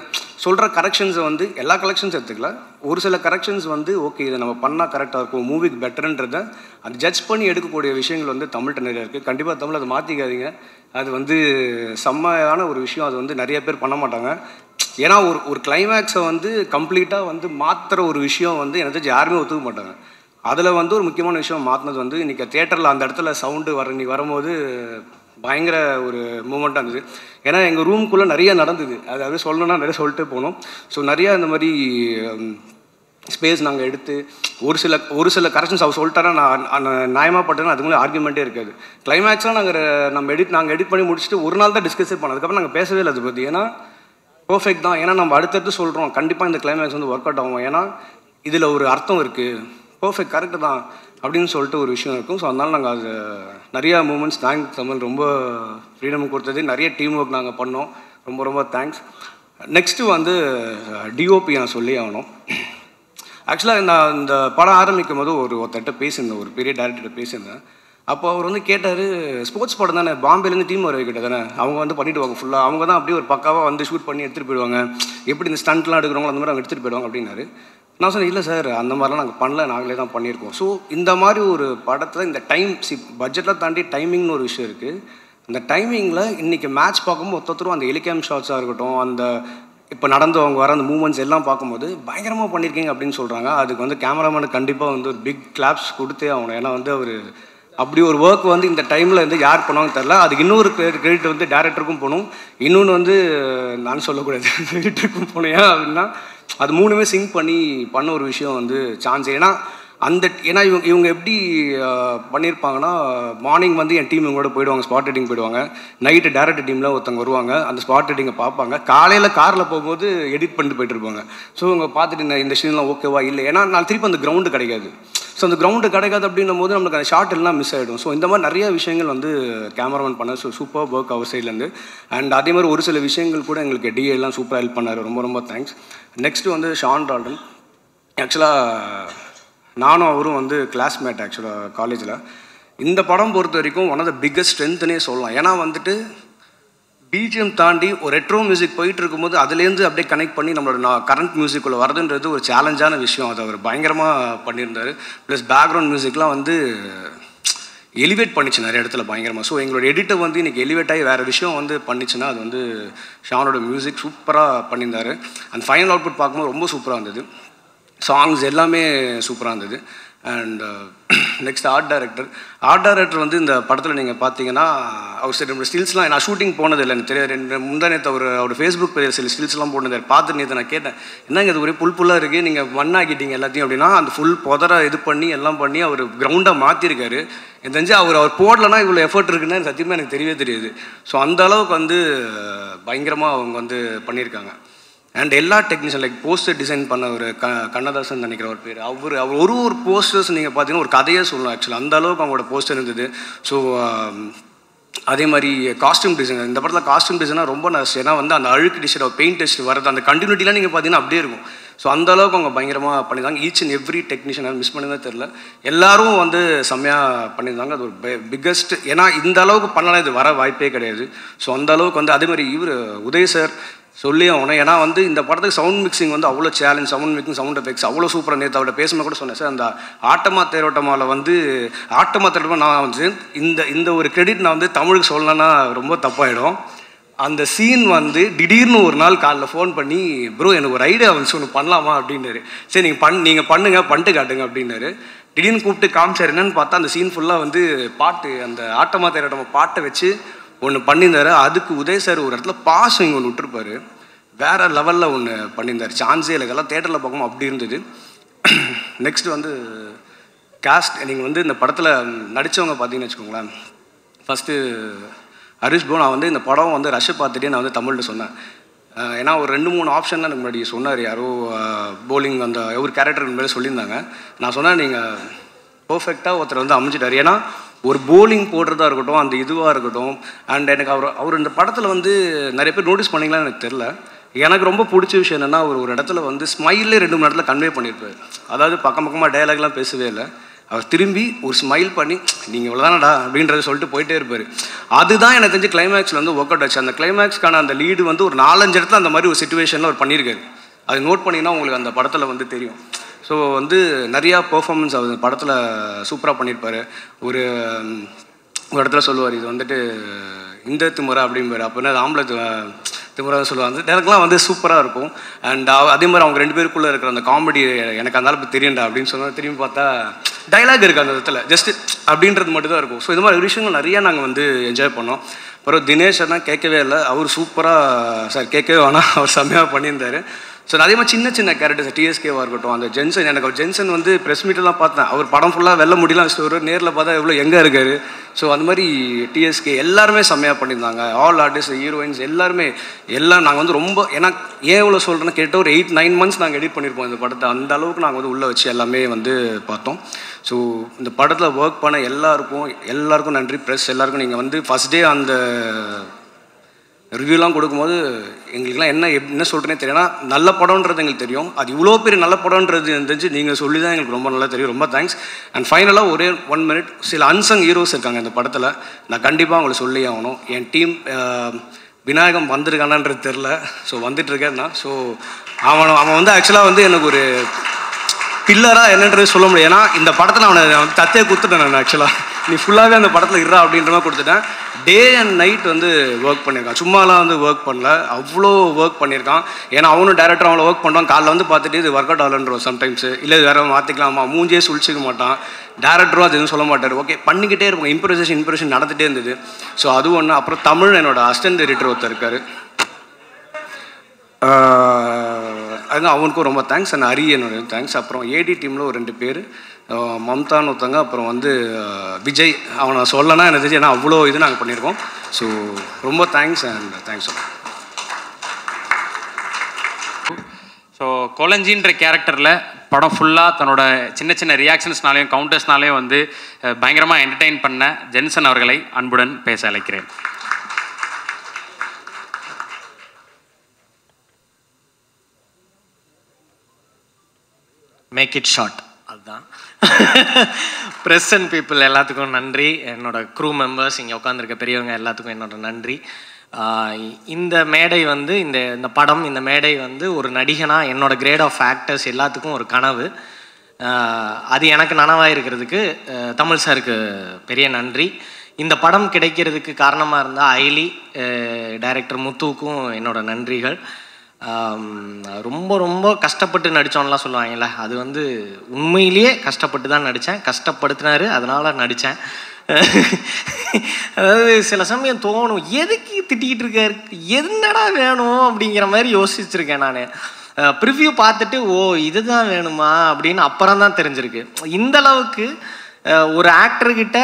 சொல்கிற கரெக்ஷன்ஸை வந்து எல்லா கரெக்ஷன்ஸ் எடுத்துக்கல, ஒரு சில கரெக்ஷன்ஸ் வந்து ஓகே இதை நம்ம பண்ணால் கரெக்டாக இருக்கும், மூவிக்கு பெட்டர்ன்றதை அந்த ஜட்ஜ் பண்ணி எடுக்கக்கூடிய விஷயங்கள் வந்து தமிழ்கிட்ட நிறைய இருக்குது. கண்டிப்பாக தமிழ் அதை மாற்றிக்காதீங்க. அது வந்து செம்மையான ஒரு விஷயம். அது வந்து நிறைய பேர் பண்ண மாட்டாங்க. ஏன்னா ஒரு கிளைமேக்ஸை வந்து கம்ப்ளீட்டாக வந்து மாற்றுற ஒரு விஷயம் வந்து எனக்கு தெரிஞ்சு யாருமே ஒத்துக்க மாட்டாங்க. அதில் வந்து ஒரு முக்கியமான விஷயம் மாற்றினது வந்து இன்றைக்கி தேட்டரில் அந்த இடத்துல சவுண்டு இன்றைக்கி வரும்போது பயங்கர ஒரு மூமெண்ட்டாக இருந்தது. ஏன்னா எங்கள் ரூம்குள்ளே நிறைய நடந்தது. அதாவது சொல்லணும்னா நிறைய சொல்லிட்டு போனோம். ஸோ நிறையா இந்த மாதிரி ஸ்பேஸ் நாங்கள் எடுத்து ஒரு சில கரெக்ஷன்ஸ் அவர் சொல்லிட்டாரா நான் நியாயமாக பட்டேன்னா அதுக்கு மேலே ஆர்குமெண்ட்டே இருக்காது. கிளைமேக்ஸ்லாம் நாங்கள் எடிட் பண்ணி முடிச்சுட்டு ஒரு நாள் தான் டிஸ்கஸே பண்ணோம். அதுக்கப்புறம் நாங்கள் பேசவே இல்லை அதை பற்றி. ஏன்னா பர்ஃபெக்ட் தான். ஏன்னா நம்ம அடுத்தடுத்து சொல்கிறோம் கண்டிப்பாக இந்த கிளைமேக்ஸ் வந்து ஒர்க் அவுட் ஆகும், ஏன்னா இதில் ஒரு அர்த்தம் இருக்குது, பர்ஃபெக்ட் கரெக்டு தான் அப்படின்னு சொல்லிட்டு ஒரு விஷயம் இருக்கும். ஸோ அதனால் நாங்கள் அது நிறையா மூமெண்ட்ஸ் தேங்க்ஸ் தமிழ் ரொம்ப ஃப்ரீடம் கொடுத்தது. நிறைய டீம் ஒர்க் நாங்கள் பண்ணோம். ரொம்ப ரொம்ப தேங்க்ஸ். நெக்ஸ்ட்டு வந்து டிஓபி நான் சொல்லி ஆகணும். ஆக்சுவலாக நான் இந்த படம் ஆரம்பிக்கும் போது ஒருத்தர்கிட்ட பேசியிருந்தேன், ஒரு பெரிய டேரக்டர்கிட்ட பேசியிருந்தேன். அப்போ அவர் வந்து கேட்டார், ஸ்போர்ட்ஸ் படம் தானே, பாம்பேலேருந்து டீம் வர வைக்கிட்ட தானே, அவங்க வந்து பண்ணிவிடுவாங்க ஃபுல்லாக, அவங்க தான் அப்படியே ஒரு பக்காவாக வந்து ஷூட் பண்ணி எடுத்துகிட்டு போயிடுவாங்க, எப்படி இந்த ஸ்டண்ட்லாம் எடுக்கிறவங்களோ அந்த மாதிரி அவங்க எடுத்துகிட்டு போயிடுவாங்க அப்படின்னாரு. நான் சொன்னேன் இல்லை சார் அந்த மாதிரிலாம் நாங்கள் பண்ணல, நாங்களே தான் பண்ணியிருக்கோம். ஸோ இந்த மாதிரி ஒரு படத்தில் இந்த டைம் பட்ஜெட்டில் தாண்டி டைமிங்னு ஒரு விஷயம் இருக்குது. அந்த டைமிங்கில் இன்றைக்கி மேட்ச் பார்க்கும்போது ஒருத்தரும் அந்த எலிகேம் ஷாட்ஸாக இருக்கட்டும், அந்த இப்போ நடந்தவங்க வர அந்த மூமெண்ட்ஸ் எல்லாம் பார்க்கும்போது பயங்கரமாக பண்ணியிருக்கீங்க அப்படின்னு சொல்கிறாங்க. அதுக்கு வந்து கேமராமேனுக்கு கண்டிப்பாக வந்து ஒரு பிக் கிளாப்ஸ் கொடுத்தே ஆகணும். ஏன்னா வந்து அவர் அப்படி ஒரு ஒர்க் வந்து இந்த டைமில் வந்து யார் பண்ணுவாங்க தெரில. அதுக்கு இன்னொரு கிரெடிட் வந்து டேரக்டருக்கும் போகணும், இன்னொன்று வந்து நான் சொல்லக்கூடாது எடிட்டருக்கும் போகணும். ஏன் அப்படின்னா அது மூணுமே சிங்க் பண்ணி பண்ண ஒரு விஷயம் வந்து சான்ஸ். ஏன்னா இவங்க எப்படி பண்ணியிருப்பாங்கன்னா, மார்னிங் வந்து என் டீம் இவங்களோட போயிடுவாங்க, ஸ்பாட் ரைட்டிங் போயிடுவாங்க, நைட்டு டேரக்டர் டீமில் ஒருத்தவங்க வருவாங்க, அந்த ஸ்பாட் ரைட்டிங்கை பார்ப்பாங்க, காலையில் காரில் போகும்போது எடிட் பண்ணிட்டு போயிட்டு இருப்பாங்க. ஸோ இவங்க பார்த்துட்டு இந்த சீன்லாம் ஓகேவா இல்லை, ஏன்னா நான் திருப்பி அந்த கிரவுண்டு கிடைக்காது. ஸோ அந்த கிரவுண்டு கிடைக்காது அப்படின்னும் போது நம்மளுக்கு அந்த ஷார்ட் எல்லாம் மிஸ் ஆகிடும். ஸோ இந்த மாதிரி நிறைய விஷயங்கள் வந்து கேமராமேன் பண்ண சூப்பர் ஒர்க் அவர் சைட்லேருந்து. அண்ட் அதே மாதிரி ஒரு சில விஷயங்கள் கூட எங்களுக்கு டிஏ எல்லாம் சூப்பராக ஹெல்ப் பண்ணார். ரொம்ப ரொம்ப தேங்க்ஸ். நெக்ஸ்ட்டு வந்து ஷான் ரால்டன். ஆக்சுவலாக நானும் அவரும் வந்து கிளாஸ்மேட் ஆக்சுவலாக காலேஜில். இந்த படம் பொறுத்த வரைக்கும் ஒன் ஆஃப் த பிக்கஸ்ட் ஸ்ட்ரென்த்னே சொல்லலாம். ஏன்னா வந்துட்டு பிஜிஎம் தாண்டி ஒரு ரெட்ரோ மியூசிக் போயிட்டு இருக்கும்போது அதுலேருந்து அப்படியே கனெக்ட் பண்ணி நம்மளோட கரண்ட் மியூசிக்குள்ளே வரதுன்றது ஒரு சேலஞ்சான விஷயம். அதை அவர் பயங்கரமாக பண்ணியிருந்தார். ப்ளஸ் பேக்ரவுண்ட் மியூசிக்லாம் வந்து எலிவேட் பண்ணிச்சு நிறைய இடத்துல பயங்கரமாக. ஸோ எங்களோட எடிட்டர் வந்து இன்றைக்கி எலிவேட் ஆகி வேறு விஷயம் வந்து பண்ணிச்சுன்னா அது வந்து ஷானோட மியூசிக் சூப்பராக பண்ணியிருந்தார். அந்த ஃபைனல் அவுட்புட் பார்க்கும்போது ரொம்ப சூப்பராக இருந்தது. சாங்ஸ் எல்லாமே சூப்பராக இருந்தது. அண்ட் நெக்ஸ்ட் ஆர்ட் டைரக்டர் வந்து இந்த படத்தில் நீங்கள் பார்த்தீங்கன்னா அவர் சரி நம்ம ஸ்டில்ஸ்லாம் நான் ஷூட்டிங் போனதில்லை எனக்கு தெரியாது. முந்தானேத்து அவரோட ஃபேஸ்புக் பேஜ் சில ஸ்டில்ஸ்லாம் போனது பார்த்து நேற்று நான் கேட்டேன், என்னங்க இது ஒரே புல்லாக இருக்குது, நீங்கள் மண்ணாக்கிட்டீங்க எல்லாத்தையும் அப்படின்னா. அந்த ஃபுல் புதரை இது பண்ணி எல்லாம் பண்ணி அவர் கிரவுண்டாக மாற்றிருக்காரு. எனக்கு தெரிஞ்சு அவர் போடலன்னா இவ்வளோ எஃபர்ட் இருக்குன்னு சத்தியமாக எனக்கு தெரியவே தெரியாது. ஸோ அந்த அளவுக்கு வந்து பயங்கரமாக அவங்க வந்து பண்ணியிருக்காங்க. அண்ட் எல்லா டெக்னீஷியன் லைக் போஸ்டர் டிசைன் பண்ண ஒரு கண்ணதாசன் நினைக்கிற ஒரு பேர், அவர் ஒரு போஸ்டர்ஸ் நீங்கள் பார்த்தீங்கன்னா ஒரு கதையே சொல்லலாம் ஆக்சுவலாக. அந்த அளவுக்கு அவங்களோட போஸ்டர் இருந்தது. ஸோ அதே மாதிரி காஸ்டியூம் டிசைன், இந்த படத்தில் காஸ்டியூம் டிசைனாக ரொம்ப ஏன்னா வந்து அந்த அழுக்கு டிஷர்ட் பெயிண்ட் டெஸ்ட் வரது அந்த கண்டினியூட்டிலாம் நீங்கள் பார்த்தீங்கன்னா அப்படியே இருக்கும். ஸோ அந்த அளவுக்கு அவங்க பயங்கரமாக பண்ணியிருந்தாங்க. Each and every technician miss பண்ணிதான் தெரில, எல்லாரும் வந்து செம்மையாக பண்ணியிருந்தாங்க. அது ஒரு பிக்கஸ்ட், ஏன்னா இந்த அளவுக்கு பண்ணலாம் இது வர வாய்ப்பே கிடையாது. ஸோ அந்த அளவுக்கு வந்து அதே மாதிரி இவர் உதய் சார் சொல்லி ஆகணும். ஏன்னா வந்து இந்த படத்துக்கு சவுண்ட் மிக்சிங் வந்து அவ்வளோ challenge, sound mixing sound effects அவ்வளோ சூப்பராக. நேற்று அவர்கிட்ட பேசும்போது கூட சொன்னேன் சார், அந்த ஆட்டமா தேரோட்டமாவில் வந்து ஆட்டமா தேரோட்டமாக நான் வந்து இந்த ஒரு கிரெடிட் நான் வந்து தமிழுக்கு சொல்லணும்னா ரொம்ப தப்பாயிடும். அந்த சீன் வந்து திடீர்னு ஒரு நாள் காலைல ஃபோன் பண்ணி, ப்ரோ எனக்கு ஒரு ஐடியா வந்துச்சு ஒன்று பண்ணலாமா அப்படின்னாரு. சரி நீங்கள் பண்ணிட்டு காட்டுங்க அப்படின்னாரு. திடீர்னு கூப்பிட்டு காமிச்சார். என்னன்னு பார்த்தா அந்த சீன் ஃபுல்லாக வந்து பாட்டு, அந்த ஆட்டமா தேரோட்டமா பாட்டை வச்சு ஒன்று பண்ணியிருந்தாரு. அதுக்கு உதய் சார் ஒரு இடத்துல பாஸ் இங்கே ஒன்று விட்டுருப்பாரு, வேறு லெவலில் ஒன்று பண்ணியிருந்தார். சான்ஸே இல்லை, எல்லாம் தேட்டரில் பார்க்கும்போது அப்படி இருந்தது. நெக்ஸ்ட் வந்து காஸ்ட். நீங்கள் வந்து இந்த படத்தில் நடித்தவங்க பார்த்தீங்கன்னு வச்சுக்கோங்களேன். ஃபஸ்ட்டு ஹரிஷ் ப்ரோ, நான் வந்து இந்த படம் வந்து ரஷ்ஷை பார்த்துட்டே நான் வந்து தமிழ்கிட்ட சொன்னேன். ஏன்னா ஒரு 2-3 ஆப்ஷன் தான் எனக்கு முன்னாடி சொன்னார். யாரோ போலிங் அந்த ஒரு கேரக்டர் மேலே சொல்லியிருந்தாங்க. நான் சொன்னேன் நீங்கள் பர்ஃபெக்டாக ஒருத்தர் வந்து அமைஞ்சிட்டார். ஏன்னா ஒரு போலிங் போடுறதா இருக்கட்டும், அந்த இதுவாக இருக்கட்டும். அண்ட் எனக்கு அவர் இந்த படத்தில் வந்து நிறைய பேர் நோட்டீஸ் பண்ணிங்களான்னு எனக்கு தெரில. எனக்கு ரொம்ப பிடிச்ச விஷயம் என்னென்னா, ஒரு இடத்துல வந்து ஸ்மைல்லே 2-3 இடத்துல கன்வே பண்ணியிருப்பார். அதாவது பக்கமாக டயலாக்லாம் பேசவே இல்லை. அவர் திரும்பி ஒரு ஸ்மைல் பண்ணி நீங்கள் இவ்வளோதானடா அப்படின்றத சொல்லிட்டு போயிட்டே இருப்பார். அதுதான் எனக்கு தெரிஞ்சு கிளைமேக்ஸில் வந்து ஒர்க் அவுட் ஆச்சு. அந்த கிளைமேக்ஸ்க்கான அந்த லீடு வந்து ஒரு 4-5 இடத்துல அந்த மாதிரி ஒரு சுச்சுவேஷனில் அவர் பண்ணியிருக்காரு. அது நோட் பண்ணிங்கன்னா உங்களுக்கு அந்த படத்தில் வந்து தெரியும். ஸோ வந்து நிறையா பெர்ஃபார்மன்ஸ் அவர் படத்தில் சூப்பராக பண்ணியிருப்பார். ஒரு இடத்துல சொல்லுவார், இது வந்துட்டு இந்த திமுறை அப்படிம்பார். அப்படின்னா அது ஆம்பளை திமுறை சொல்லுவாங்க. எனக்குலாம் வந்து சூப்பராக இருக்கும். அண்ட் அதே மாதிரி அவங்க 2 பேருக்குள்ளே இருக்கிற அந்த காமெடி எனக்கு அந்த அளவுக்கு தெரியும்டா அப்படின்னு சொன்னால் திரும்பி பார்த்தா டைலாக் இருக்குது அந்த இடத்துல, ஜஸ்ட் அப்படின்றது மட்டும் தான் இருக்கும். ஸோ இது மாதிரி விஷயங்கள் நிறையா நாங்கள் வந்து என்ஜாய் பண்ணோம். அப்புறம் தினேஷ் தான் கேட்கவே இல்லை, அவர் சூப்பராக சார் கேட்கவே வேணாம், அவர் செம்மையாக பண்ணியிருந்தார். ஸோ அதே மாதிரி சின்ன கேரக்டர்ஸ் டிஎஸ்கேவாக இருக்கட்டும், அந்த ஜென்சன், எனக்கு அவர் ஜென்சன் வந்து ப்ரெஸ் மீட்டெல்லாம் பார்த்தேன். அவர் படம் ஃபுல்லாக வெல்ல முடியலாம் வச்சுட்டு நேரில் பார்த்தா எவ்வளோ எங்கே இருக்கார். ஸோ அந்த மாதிரி டிஎஸ்கே எல்லாருமே செம்மையாக பண்ணியிருந்தாங்க. ஆல் ஆர்டிஸ்ட், ஹீரோயின்ஸ் எல்லாருமே எல்லாம் நாங்கள் வந்து ரொம்ப, ஏன்னா ஏன் இவ்வளோ சொல்கிறேன்னு கேட்ட ஒரு 8-9 மந்த்ஸ் நாங்கள் எடிட் பண்ணியிருப்போம் இந்த படத்தை. அந்த அளவுக்கு நாங்கள் வந்து உள்ளே வச்சு எல்லாமே வந்து பார்த்தோம். ஸோ இந்த படத்தில் ஒர்க் பண்ண எல்லாருக்கும் நன்றி. ப்ரெஸ் எல்லாருக்கும். நீங்கள் வந்து ஃபஸ்ட் டே அந்த ரிவ்யூலாம் கொடுக்கும்போது எங்களுக்குலாம் என்ன சொல்கிறேனே தெரியும்னா, நல்ல படம்ன்றது எங்களுக்கு தெரியும். அது இவ்வளோ பெரிய நல்ல படம்ன்றது தெரிஞ்சு நீங்கள் சொல்லி தான் எங்களுக்கு ரொம்ப நல்லா தெரியும். ரொம்ப தேங்க்ஸ். அண்ட் ஃபைனலாக ஒரே 1 மினிட், சில அன்சங் ஹீரோஸ் இருக்காங்க இந்த படத்தில். நான் கண்டிப்பாக அவங்களை சொல்லி ஆகணும். என் டீம் விநாயகம் வந்திருக்கானான்றது தெரில. ஸோ வந்துட்டுருக்கேன் தான். ஸோ அவன் வந்து ஆக்சுவலாக வந்து எனக்கு ஒரு பில்லராக என்னன்றது சொல்ல முடியும். ஏன்னா இந்த படத்தில் அவனை தத்தையை கொடுத்துட்டேன் நான். ஆக்சுவலாக நீ ஃபுல்லாகவே அந்த படத்தில் இருறா அப்படின்ற மாதிரி கொடுத்துட்டேன். டே அண்ட் நைட் வந்து ஒர்க் பண்ணியிருக்கான். சும்மாலாம் வந்து ஒர்க் பண்ணல, அவ்வளோ ஒர்க் பண்ணியிருக்கான். ஏன்னா அவனும் டேரக்டர் அவனை ஒர்க் பண்ணுவான். காலைல வந்து பார்த்துட்டு இது ஒர்க் அவுட் ஆகலன்றோம் சம்டைம்ஸு, இல்லை வேறு மாற்றிக்கலாமா, மூஞ்சியே சுழிச்சிக்க மாட்டான். டேரக்டரும் அது எதுவும் சொல்ல மாட்டார். ஓகே பண்ணிக்கிட்டே இருப்பாங்க. இம்ப்ரூவேஷன் நடந்துகிட்டே இருந்தது. ஸோ அது ஒன்று. அப்புறம் தமிழ் என்னோட அசிஸ்டன்ட் எடிட்டர் ஒருத்தர் இருக்கார். அதுதான் அவனுக்கும் ரொம்ப தேங்க்ஸ். அண்ட் ஹரி என்னோட தேங்க்ஸ். அப்புறம் ஏடி டீமில் ஒரு 2 பேர், மம்தான்னு ஒருத்தங்க, அப்புறம் வந்து விஜய். அவனை சொல்லனா எனக்கு தெரிஞ்சு, ஏன்னா அவ்வளோ இது நாங்கள் பண்ணியிருக்கோம். ஸோ ரொம்ப தேங்க்ஸ் அண்ட் தேங்க்ஸ். ஸோ கொலஞ்சின்ற கேரக்டரில் படம் ஃபுல்லாக தன்னோட சின்ன ரியாக்ஷன்ஸ்னாலையும் கவுண்டர்ஸ்னாலையும் வந்து பயங்கரமாக என்டர்டெயின் பண்ண ஜென்சன் அவர்களை அன்புடன் பேச அழைக்கிறேன். Make it short. அதுதான். ப்ரெஸ் அண்ட் பீப்புள் எல்லாத்துக்கும் நன்றி. என்னோட க்ரூ மெம்பர்ஸ், இங்கே உட்காந்துருக்க பெரியவங்க எல்லாத்துக்கும் என்னோட நன்றி. இந்த மேடை வந்து இந்த படம், இந்த மேடை வந்து ஒரு நடிகனாக என்னோட கிரேட் ஆஃப் ஆக்டர்ஸ் எல்லாத்துக்கும் ஒரு கனவு. அது எனக்கு நனவாக இருக்கிறதுக்கு தமிழ் சாருக்கு பெரிய நன்றி. இந்த படம் கிடைக்கிறதுக்கு காரணமாக இருந்தால் ஐலி, டைரக்டர் முத்துவுக்கும் என்னோட நன்றிகள். ரொம்ப ரொம்ப கஷ்டப்பட்டு நடித்தோன்னெலாம் சொல்லுவாங்கல்ல, அது வந்து உண்மையிலேயே கஷ்டப்பட்டு தான் நடித்தேன். கஷ்டப்படுத்தினார், அதனால் நடித்தேன். அதாவது சில சமயம் தோணும், எதுக்கு திட்டிகிட்டு இருக்காரு, என்னடா வேணும் அப்படிங்கிற மாதிரி யோசிச்சுருக்கேன் நான். ப்ரிவ்யூ பார்த்துட்டு ஓ இதுதான் வேணுமா அப்படின்னு அப்புறம் தான் தெரிஞ்சிருக்கு. இந்தளவுக்கு ஒரு ஆக்டர்கிட்ட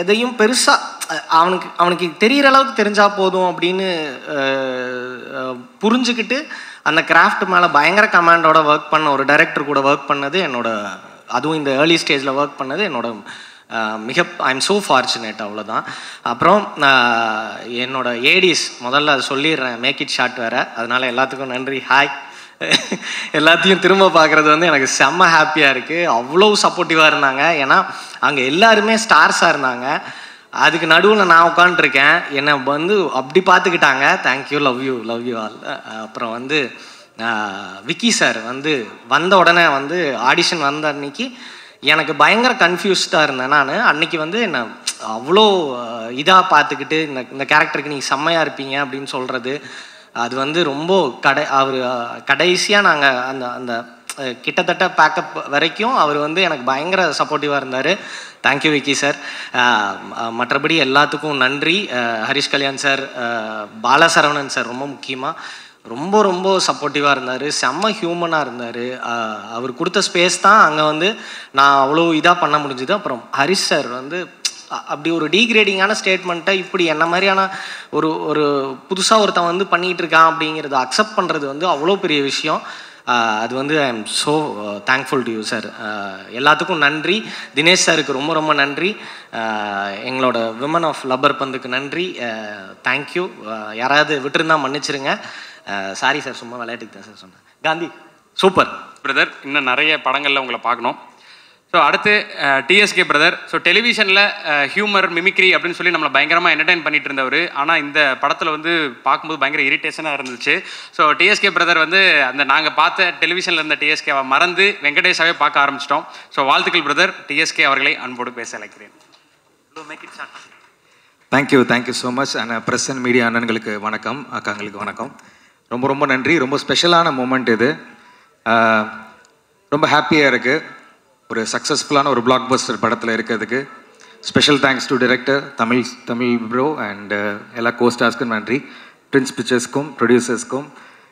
எதையும் பெருசாக அவனுக்கு தெரிகிற அளவுக்கு தெரிஞ்சால் போதும் அப்படின்னு புரிஞ்சுக்கிட்டு அந்த கிராஃப்ட் மேலே பயங்கர கமாண்டோட ஒர்க் பண்ண ஒரு டைரக்டர் கூட ஒர்க் பண்ணது என்னோட, அதுவும் இந்த ஏர்லி ஸ்டேஜில் ஒர்க் பண்ணது என்னோட ஐ எம் ஸோ ஃபார்ச்சுனேட். அவ்வளோதான். அப்புறம் என்னோட ஏடிஸ் முதல்ல அதை சொல்லிடுறேன், மேக் இட் ஷார்ட் வேறு, அதனால் எல்லாத்துக்கும் நன்றி. ஹாய். எல்லாத்தையும் திரும்ப பார்க்குறது வந்து எனக்கு செம்ம ஹாப்பியாக இருக்குது. அவ்வளோ சப்போர்ட்டிவாக இருந்தாங்க. ஏன்னா அங்கே எல்லாருமே ஸ்டார்ஸாக இருந்தாங்க. அதுக்கு நடுவில் நான் உட்காந்துருக்கேன், என்னை வந்து அப்படி பார்த்துக்கிட்டாங்க. Thank you, love you all. அப்புறம் வந்து விக்கி சார் வந்து வந்த உடனே வந்து ஆடிஷன் வந்த அன்னைக்கு எனக்கு பயங்கர கன்ஃபியூஸ்டாக இருந்தேன் நான். அன்னைக்கு வந்து என்ன அவ்வளோ இதாக பார்த்துக்கிட்டு இந்த கேரக்டருக்கு நீங்கள் செம்மையாக இருப்பீங்க அப்படின்னு சொல்கிறது, அது வந்து ரொம்ப அவர் கடைசியாக நாங்கள் அந்த கிட்டத்தட்ட பேக்கப் வரைக்கும் அவர் வந்து எனக்கு பயங்கர சப்போர்ட்டிவாக இருந்தார். Thank you Vicky sir. மற்றபடி எல்லாத்துக்கும் நன்றி. ஹரிஷ் கல்யாண் சார், பாலசரவணன் சார் ரொம்ப முக்கியமாக ரொம்ப ரொம்ப சப்போர்ட்டிவாக இருந்தார், செம்ம ஹியூமனாக இருந்தார். அவர் கொடுத்த ஸ்பேஸ் தான் அங்கே வந்து நான் அவ்வளோ இதாக பண்ண முடிஞ்சுது. அப்புறம் ஹரிஷ் சார் வந்து அப்படி ஒரு டீக்ரேடிங்கான ஸ்டேட்மெண்ட்டை இப்படி என்ன மாதிரியான ஒரு ஒரு புதுசாக ஒருத்தன் வந்து பண்ணிகிட்டு இருக்கான் அப்படிங்கிறத அக்செப்ட் பண்ணுறது வந்து அவ்வளோ பெரிய விஷயம். அது வந்து I am so thankful to you sir. எல்லாத்துக்கும் நன்றி. தினேஷ் சாருக்கு ரொம்ப ரொம்ப நன்றி. எங்களோட விமன் ஆஃப் லப்பர் பந்துக்கு நன்றி. தேங்க்யூ. யாராவது விட்டுருந்தா மன்னிச்சிருங்க. சாரி சார், சும்மா விளையாட்டுக்கு தான் சார் சொன்னேன். Gandhi super brother. இன்னும் நிறைய படங்களில் உங்களை பார்க்கணும். ஸோ அடுத்து டிஎஸ்கே பிரதர். ஸோ டெலிவிஷனில் ஹியூமர் மிமிக்ரி அப்படின்னு சொல்லி நம்மளை பயங்கரமாக என்டர்டைன் பண்ணிட்டு இருந்தவர். ஆனால் இந்த படத்தில் வந்து பார்க்கும்போது பயங்கர இரிட்டேஷனாக இருந்துச்சு. ஸோ டிஎஸ்கே பிரதர் வந்து அந்த நாங்கள் பார்த்த டெலிவிஷனில் இருந்த டிஎஸ்கேவை மறந்து வெங்கடேஷாவே பார்க்க ஆரம்பிச்சிட்டோம். ஸோ வாழ்த்துக்கள் பிரதர். டிஎஸ்கே அவர்களை அன்போடு பேச அழைக்கிறேன். Thank you so much. And press and media அண்ணன்களுக்கு வணக்கம், அக்காங்களுக்கு வணக்கம். ரொம்ப ரொம்ப நன்றி. ரொம்ப ஸ்பெஷலான மூமெண்ட் இது. ரொம்ப ஹாப்பியாக இருக்குது ஒரு சக்ஸஸ்ஃபுல்லான ஒரு பிளாக் பஸ்டர் படத்தில் இருக்கிறதுக்கு. Special thanks to director Tamil bro and எல்லா கோஸ்டார்ஸ்க்கும் நன்றி, பிரின்ஸ் பிக்சர்ஸ்க்கும் ப்ரொடியூசர்ஸ்க்கும்.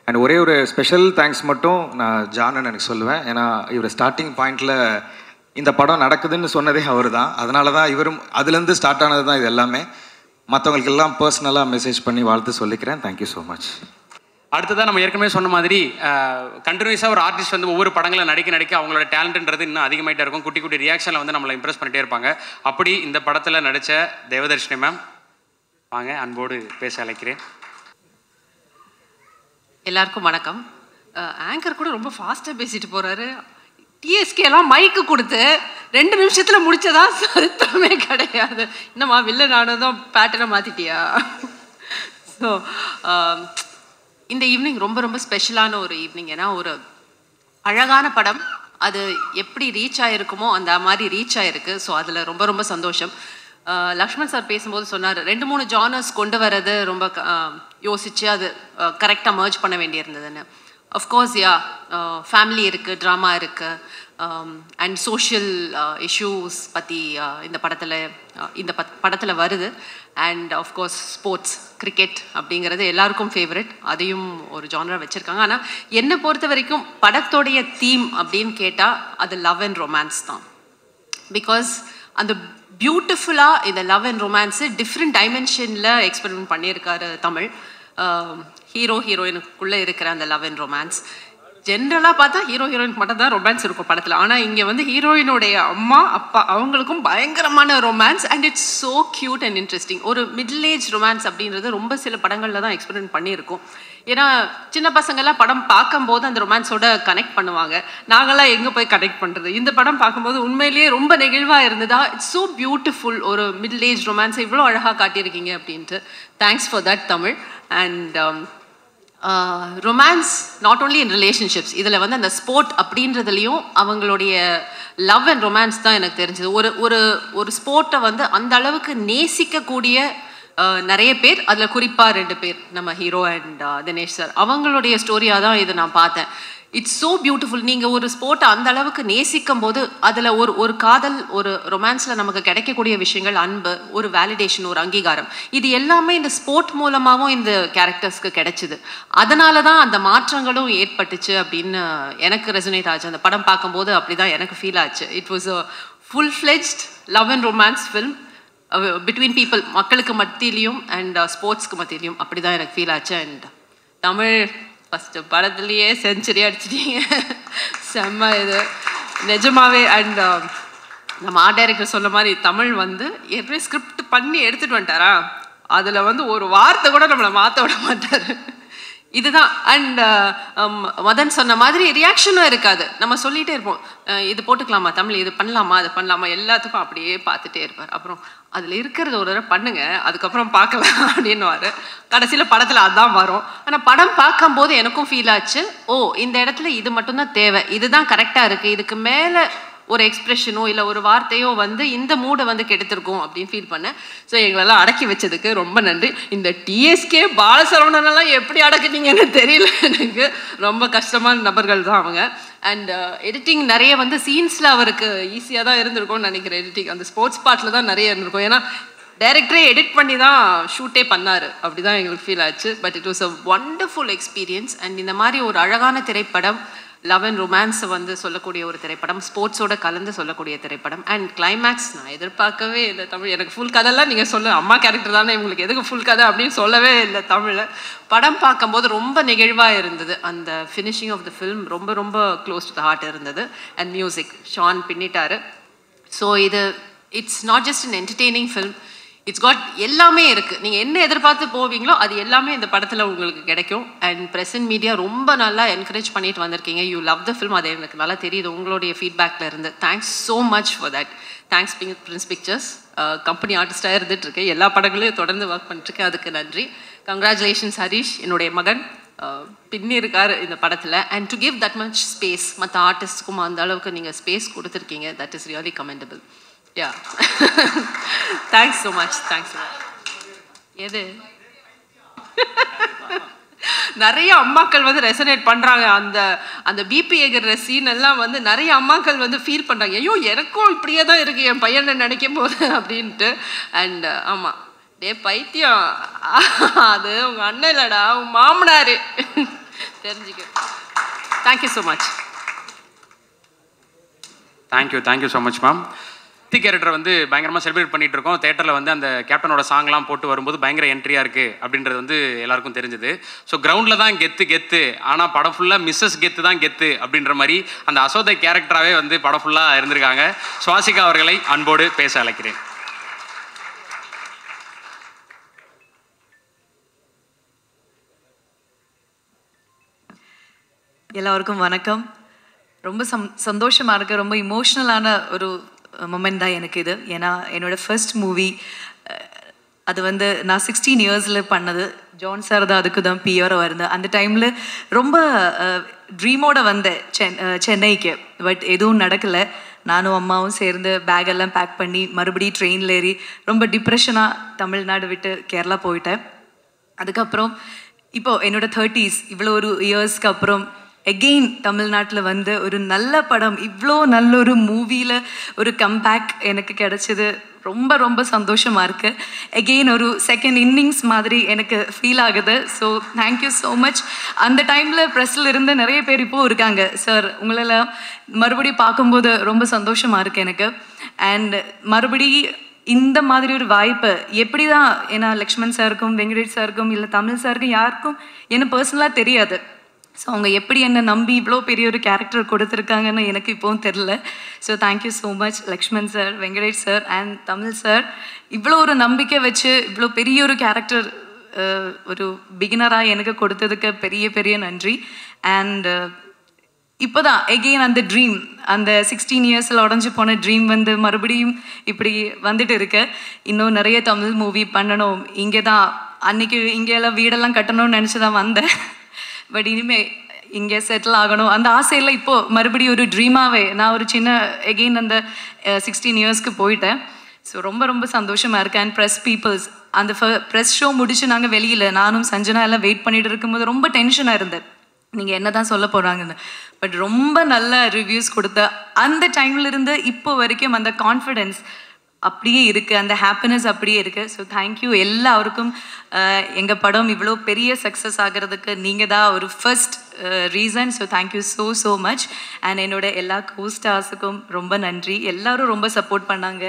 அண்ட் ஒரே ஒரு ஸ்பெஷல் தேங்க்ஸ் மட்டும் நான் ஜானன் எனக்கு சொல்லுவேன். ஏன்னா இவர் ஸ்டார்டிங் பாயிண்டில் இந்த படம் நடக்குதுன்னு சொன்னதே அவர் தான். அதனால தான் இவரும் அதுலேருந்து ஸ்டார்ட் ஆனது தான் இது எல்லாமே. மற்றவங்களுக்கெல்லாம் பர்சனலாக மெசேஜ் பண்ணி வாழ்த்து சொல்லிக்கிறேன். Thank you so much. அடுத்ததான் நம்ம ஏற்கனவே சொன்ன மாதிரி கண்டினியூஸாக ஒரு ஆர்டிஸ்ட் வந்து ஒவ்வொரு படங்களை நடிக்க அவங்களோட டேலண்ட்ன்றது இன்னும் அதிகமாகிட்டே இருக்கும். குட்டி குட்டி ரியாக்ஷனில் வந்து நம்மளை இம்ப்ரெஸ் பண்ணிட்டே இருப்பாங்க. அப்படி இந்த படத்தில் நடித்த தேவதர்ஷினி மேம் வாங்க, அன்போடு பேச அழைக்கிறேன். எல்லாருக்கும் வணக்கம். ஆங்கர் கூட ரொம்ப ஃபாஸ்ட்டாக பேசிட்டு போகிறாரு. டிஎஸ்கேலாம் மைக்கு கொடுத்து 2 நிமிஷத்தில் முடிச்சதா சரித்திரமே கிடையாது. இன்னமா வில்ல நானும் பேட்டர்னை மாற்றிட்டியா? ஸோ இந்த ஈவினிங் ரொம்ப ரொம்ப ஸ்பெஷலான ஒரு ஈவினிங். ஏன்னா ஒரு அழகான படம், அது எப்படி ரீச் ஆகிருக்குமோ அந்த மாதிரி ரீச் ஆகிருக்கு. ஸோ அதில் ரொம்ப ரொம்ப சந்தோஷம். லக்ஷ்மண் சார் பேசும்போது சொன்னார் 2-3 ஜானர்ஸ் கொண்டு வரது ரொம்ப யோசித்து அது கரெக்டாக மர்ஜ் பண்ண வேண்டியிருந்ததுன்னு. அஃப்கோர்ஸ் ஃபேமிலி இருக்குது, ட்ராமா இருக்குது, அண்ட் சோஷியல் இஷ்யூஸ் பற்றி இந்த படத்தில் வருது. அண்ட் ஆஃப்கோர்ஸ் ஸ்போர்ட்ஸ், கிரிக்கெட் அப்படிங்கிறது எல்லாருக்கும் ஃபேவரட். அதையும் ஒரு ஜானரா வச்சுருக்காங்க. ஆனால் என்னை பொறுத்த வரைக்கும் படத்தோடைய தீம் அப்படின்னு கேட்டால் அது லவ் அண்ட் ரொமான்ஸ் தான். பிகாஸ் அந்த பியூட்டிஃபுல்லாக இந்த லவ் அண்ட் ரொமான்ஸு டிஃப்ரெண்ட் டைமென்ஷனில் எக்ஸ்பெரிமெண்ட் பண்ணியிருக்காரு தமிழ். ஹீரோயினுக்குள்ளே இருக்கிற அந்த லவ் அண்ட் ரொமான்ஸ். ஜென்ரலாக பார்த்தா ஹீரோயினுக்கு மட்டும் தான் ரொமான்ஸ் இருக்கும் படத்தில். ஆனால் இங்கே வந்து ஹீரோயினுடைய அம்மா அப்பா அவங்களுக்கும் பயங்கரமான romance. And it's so cute and interesting. ஒரு மிடில் ஏஜ் ரொமான்ஸ் அப்படின்றது ரொம்ப சில படங்களில் தான் எக்ஸ்பெரிமெண்ட் பண்ணியிருக்கோம். ஏன்னா சின்ன பசங்கள்லாம் படம் பார்க்கும்போது அந்த ரொமான்ஸோட கனெக்ட் பண்ணுவாங்க. நாங்கள்லாம் எங்கே போய் கனெக்ட் பண்ணுறது? இந்த படம் பார்க்கும்போது உண்மையிலேயே ரொம்ப நெகிழ்வாக இருந்ததா. It's so beautiful. ஒரு மிடில் ஏஜ் ரொமான்ஸை இவ்வளோ அழகாக காட்டியிருக்கீங்க அப்படின்ட்டு thanks for that Tamil. And romance not only in relationships, இதில் வந்து அந்த ஸ்போர்ட் அப்படின்றதுலையும் அவங்களுடைய லவ் அண்ட் ரொமான்ஸ் தான் எனக்கு தெரிஞ்சது. ஒரு ஸ்போர்ட்டை வந்து அந்த அளவுக்கு நேசிக்கக்கூடிய நிறைய பேர், அதில் குறிப்பாக 2 பேர், நம்ம ஹீரோ அண்ட் தினேஷ் சார், அவங்களுடைய ஸ்டோரியாக தான் இதை நான் பார்த்தேன். It's so beautiful. நீங்கள் ஒரு ஸ்போர்ட்டை அந்த அளவுக்கு நேசிக்கும் போது அதில் ஒரு காதல், ஒரு ரொமான்ஸில் நமக்கு கிடைக்கக்கூடிய விஷயங்கள், அன்பு, ஒரு வேலிடேஷன், ஒரு அங்கீகாரம், இது எல்லாமே இந்த ஸ்போர்ட் மூலமாகவும் இந்த கேரக்டர்ஸ்க்கு கிடைச்சிது. அதனால தான் அந்த மாற்றங்களும் ஏற்பட்டுச்சு அப்படின்னு எனக்கு ரெசனேட் ஆச்சு. அந்த படம் பார்க்கும்போது அப்படி தான் எனக்கு ஃபீல் ஆச்சு. It was a full fledged love and romance film between people, மக்களுக்கு மத்தியிலையும் அண்ட் ஸ்போர்ட்ஸ்க்கு மத்தியிலையும். அப்படி தான் எனக்கு ஃபீல் ஆச்சு. அண்ட் தமிழ் ஃபஸ்ட்டு படத்துலேயே செஞ்சுரி அடிச்சிட்டீங்க. செம்ம இது நிஜமாவே. அண்ட் நம்ம ஆர்ட் டைரக்டர் சொன்ன மாதிரி தமிழ் வந்து ஏற்கனவே ஸ்கிரிப்ட் பண்ணி எடுத்துகிட்டு வந்துட்டாரா, அதில் வந்து ஒரு வார்த்தை கூட நம்மளை மாற்ற விட மாட்டார். இதுதான். அண்ட் மதன் சொன்ன மாதிரி ரியாக்ஷனும் இருக்காது. நம்ம சொல்லிகிட்டே இருப்போம், இது போட்டுக்கலாமா தமிழ், இது பண்ணலாமா, அது பண்ணலாமா, எல்லாத்துக்கும் அப்படியே பார்த்துட்டே இருப்பார். அப்புறம் அதில் இருக்கிறது ஒரு தடவை பண்ணுங்க, அதுக்கப்புறம் பார்க்கலாம் அப்படின்னுவார். கடைசியில் படத்தில் அதுதான் வரும். ஆனால் படம் பார்க்கும்போது எனக்கும் ஃபீல் ஆச்சு, ஓ இந்த இடத்துல இது மட்டும்தான் தேவை, இதுதான் கரெக்டாக இருக்குது, இதுக்கு மேலே ஒரு எக்ஸ்பிரஷனோ இல்லை ஒரு வார்த்தையோ வந்து இந்த மூடை வந்து கெடுத்திருக்கோம் அப்படின்னு ஃபீல் பண்ணேன். ஸோ எங்களெல்லாம் அடக்கி வச்சதுக்கு ரொம்ப நன்றி. இந்த டிஎஸ்கே பாலசரவணனெல்லாம் எப்படி அடக்குனீங்கன்னு தெரியல எனக்கு. ரொம்ப கஷ்டமான நபர்கள் தான் அவங்க. அண்ட் எடிட்டிங் நிறைய வந்து சீன்ஸில் அவருக்கு ஈஸியாக தான் இருந்திருக்கும்னு நினைக்கிறேன். எடிட்டிங் அந்த ஸ்போர்ட்ஸ் பார்ட்டில் தான் நிறைய இருந்திருக்கும். ஏன்னா டைரக்டரே எடிட் பண்ணி தான் ஷூட்டே பண்ணார், அப்படி தான் எங்களுக்கு ஃபீல் ஆச்சு. But it was a wonderful experience. And இந்த மாதிரி ஒரு அழகான திரைப்படம், லவ் அண்ட் ரொமான்ஸை வந்து சொல்லக்கூடிய ஒரு திரைப்படம், ஸ்போர்ட்ஸோட கலந்து சொல்லக்கூடிய திரைப்படம். அண்ட் கிளைமேக்ஸ் நான் எதிர்பார்க்கவே இல்லை தமிழ். எனக்கு ஃபுல் கதைலாம் நீங்கள் சொல்ல, அம்மா கேரக்டர் தானே உங்களுக்கு எதுக்கு ஃபுல் கதை அப்படின்னு சொல்லவே இல்லை தமிழில். படம் பார்க்கும்போது ரொம்ப நெகிழ்வாக இருந்தது. அந்த ஃபினிஷிங் ஆஃப் த ஃபில்ம் ரொம்ப ரொம்ப க்ளோஸ் டு த ஹார்ட் இருந்தது. அண்ட் மியூசிக் ஷான் பின்னிட்டாரு. ஸோ இது it's not just an entertaining film, it's got எல்லாமே இருக்குது. நீங்கள் என்ன எதிர்பார்த்து போவீங்களோ அது எல்லாமே இந்த படத்தில் உங்களுக்கு கிடைக்கும். அண்ட் ப்ரெசன்ட் மீடியா ரொம்ப நல்லா என்கரேஜ் பண்ணிட்டு வந்திருக்கீங்க. யூ லவ் த ஃபில்ம், அது எனக்கு நல்லா தெரியுது உங்களுடைய ஃபீட்பேக்கில் இருந்து. Thanks so much for that. Thanks Prince Pictures, company ஆர்டிஸ்டாக இருந்துகிட்ருக்கேன், எல்லா படங்களையும் தொடர்ந்து ஒர்க் பண்ணிட்டுருக்கேன், அதுக்கு நன்றி. கங்க்ராச்சுலேஷன்ஸ் ஹரிஷ், என்னுடைய மகன் பின்னி இருக்கார் இந்த படத்தில். And to give that much space, மற்ற ஆர்டிஸ்ட்க்கும் அந்த அளவுக்கு நீங்கள் ஸ்பேஸ் கொடுத்துருக்கீங்க, that is really commendable. Yeah. Thanks so much. Thanks so much. எது நிறைய அம்மாக்கள் வந்து ரெசனேட் பண்ணுறாங்க. அந்த பிபி ஏகிற சீன் எல்லாம் வந்து நிறைய அம்மாக்கள் வந்து ஃபீல் பண்ணுறாங்க, ஐயோ எனக்கும் இப்படியே தான் இருக்குது என் பையனை நினைக்கும் போது அப்படின்ட்டு. அண்ட் ஆமாம், டே பைத்தியம், அது உங்கள் அண்ணன் இல்லைடா உங்கள் மாமனார், தெரிஞ்சுக்க. Thank you so much. Thank you so much ma'am. Character வந்து பயங்கரமாக செலிப்ரேட் பண்ணிட்டு இருக்கோம். தேட்டரில் வந்து அந்த கேப்டனோட சாங்லாம் போட்டு வரும்போது பயங்கர என்ட்ரியாக இருக்குது அப்படின்றது வந்து எல்லாருக்கும் தெரிஞ்சுது. ஸோ கிரவுண்டில் தான் கெத்து, ஆனால் படம் ஃபுல்லாக மிஸ்ஸஸ் கெத்து தான் கெத்து அப்படின்ற மாதிரி அந்த அசோதை கேரக்டராகவே வந்து படம் ஃபுல்லாக இருந்திருக்காங்க. சுவாசிகா அவர்களை அன்போடு பேச அழைக்கிறேன். எல்லாருக்கும் வணக்கம். ரொம்ப சந்தோஷமாக இருக்குது. ரொம்ப இமோஷ்னலான ஒரு மொமெண்ட் தான் எனக்கு இது. ஏன்னா என்னோடய ஃபர்ஸ்ட் மூவி அது வந்து நான் 16 இயர்ஸில் பண்ணது. ஜான் சார் தான் அதுக்கு தான் பிஆராக இருந்தேன். அந்த டைமில் ரொம்ப ட்ரீமோடு வந்தேன் சென்னைக்கு. பட் எதுவும் நடக்கலை. நானும் அம்மாவும் சேர்ந்து பேக்கெல்லாம் பேக் பண்ணி மறுபடியும் ட்ரெயினில் ஏறி ரொம்ப டிப்ரெஷனாக தமிழ்நாடு விட்டு கேரளா போயிட்டேன். அதுக்கப்புறம் இப்போது என்னோடய 30s இவ்வளோ ஒரு இயர்ஸ்க்கு அப்புறம் எகெயின் தமிழ்நாட்டில் வந்து ஒரு நல்ல படம், இவ்வளோ நல்ல ஒரு மூவியில் ஒரு கம்பேக் எனக்கு கிடச்சிது. ரொம்ப ரொம்ப சந்தோஷமாக இருக்குது. எகெயின் ஒரு செகண்ட் இன்னிங்ஸ் மாதிரி எனக்கு ஃபீல் ஆகுது. So thank you so much. அந்த டைமில் ப்ரெஸ்ஸில் இருந்த நிறைய பேர் இப்போது இருக்காங்க. சார் உங்களெல்லாம் மறுபடியும் பார்க்கும்போது ரொம்ப சந்தோஷமாக இருக்குது எனக்கு. அண்ட் மறுபடியும் இந்த மாதிரி ஒரு வாய்ப்பு எப்படி தான், ஏன்னா லக்ஷ்மண் சாருக்கும் வெங்கடேஷ் சாருக்கும் இல்லை தமிழ் சாருக்கும் யாருக்கும் என்ன பர்சனலாக தெரியாது. ஸோ அவங்க எப்படி என்னை நம்பி இவ்வளோ பெரிய ஒரு கேரக்டர் கொடுத்துருக்காங்கன்னு எனக்கு இப்போவும் தெரில. So thank you so much Lakshman sir, Venkatesh sir and Tamil sir. இவ்வளோ ஒரு நம்பிக்கை வச்சு இவ்வளோ பெரிய ஒரு கேரக்டர் ஒரு பிகினராக எனக்கு கொடுத்ததுக்கு பெரிய பெரிய நன்றி. அண்ட் இப்போ தான் எகெயின் அந்த ட்ரீம், அந்த 16 இயர்ஸில் உடஞ்சி போன ட்ரீம் வந்து மறுபடியும் இப்படி வந்துட்டு இருக்கு. இன்னும் நிறைய தமிழ் மூவி பண்ணணும். இங்கே தான் அன்றைக்கி இங்கெல்லாம் வீடெல்லாம் கட்டணும்னு நினச்சி தான் வந்தேன். பட் இனிமேல் இங்கே செட்டில் ஆகணும் அந்த ஆசையில் இப்போது மறுபடியும் ஒரு ட்ரீமாகவே நான் ஒரு சின்ன எகெயின் அந்த 16 இயர்ஸ்க்கு போயிட்டேன். ஸோ ரொம்ப ரொம்ப சந்தோஷமாக இருக்கேன். அண்ட் ப்ரெஸ் பீப்புள்ஸ் அந்த ப்ரெஸ் ஷோ முடிச்சு நாங்கள் வெளியில் நானும் சஞ்சனா எல்லாம் வெயிட் பண்ணிட்டு இருக்கும்போது ரொம்ப டென்ஷனாக இருந்தேன், நீங்கள் என்ன தான் சொல்ல போகிறாங்கன்னு. பட் ரொம்ப நல்ல ரிவ்யூஸ் கொடுத்த அந்த டைம்லேருந்து இப்போ வரைக்கும் அந்த கான்ஃபிடென்ஸ் அப்படியே இருக்குது, அந்த ஹாப்பினஸ் அப்படியே இருக்குது. ஸோ தேங்க்யூ எல்லாருக்கும். எங்கள் படம் இவ்வளோ பெரிய சக்ஸஸ் ஆகிறதுக்கு நீங்கள் தான் ஒரு first reason. So thank you so much. And என்னோட எல்லா கோஸ்டார்ஸுக்கும் ரொம்ப நன்றி. எல்லோரும் ரொம்ப சப்போர்ட் பண்ணாங்க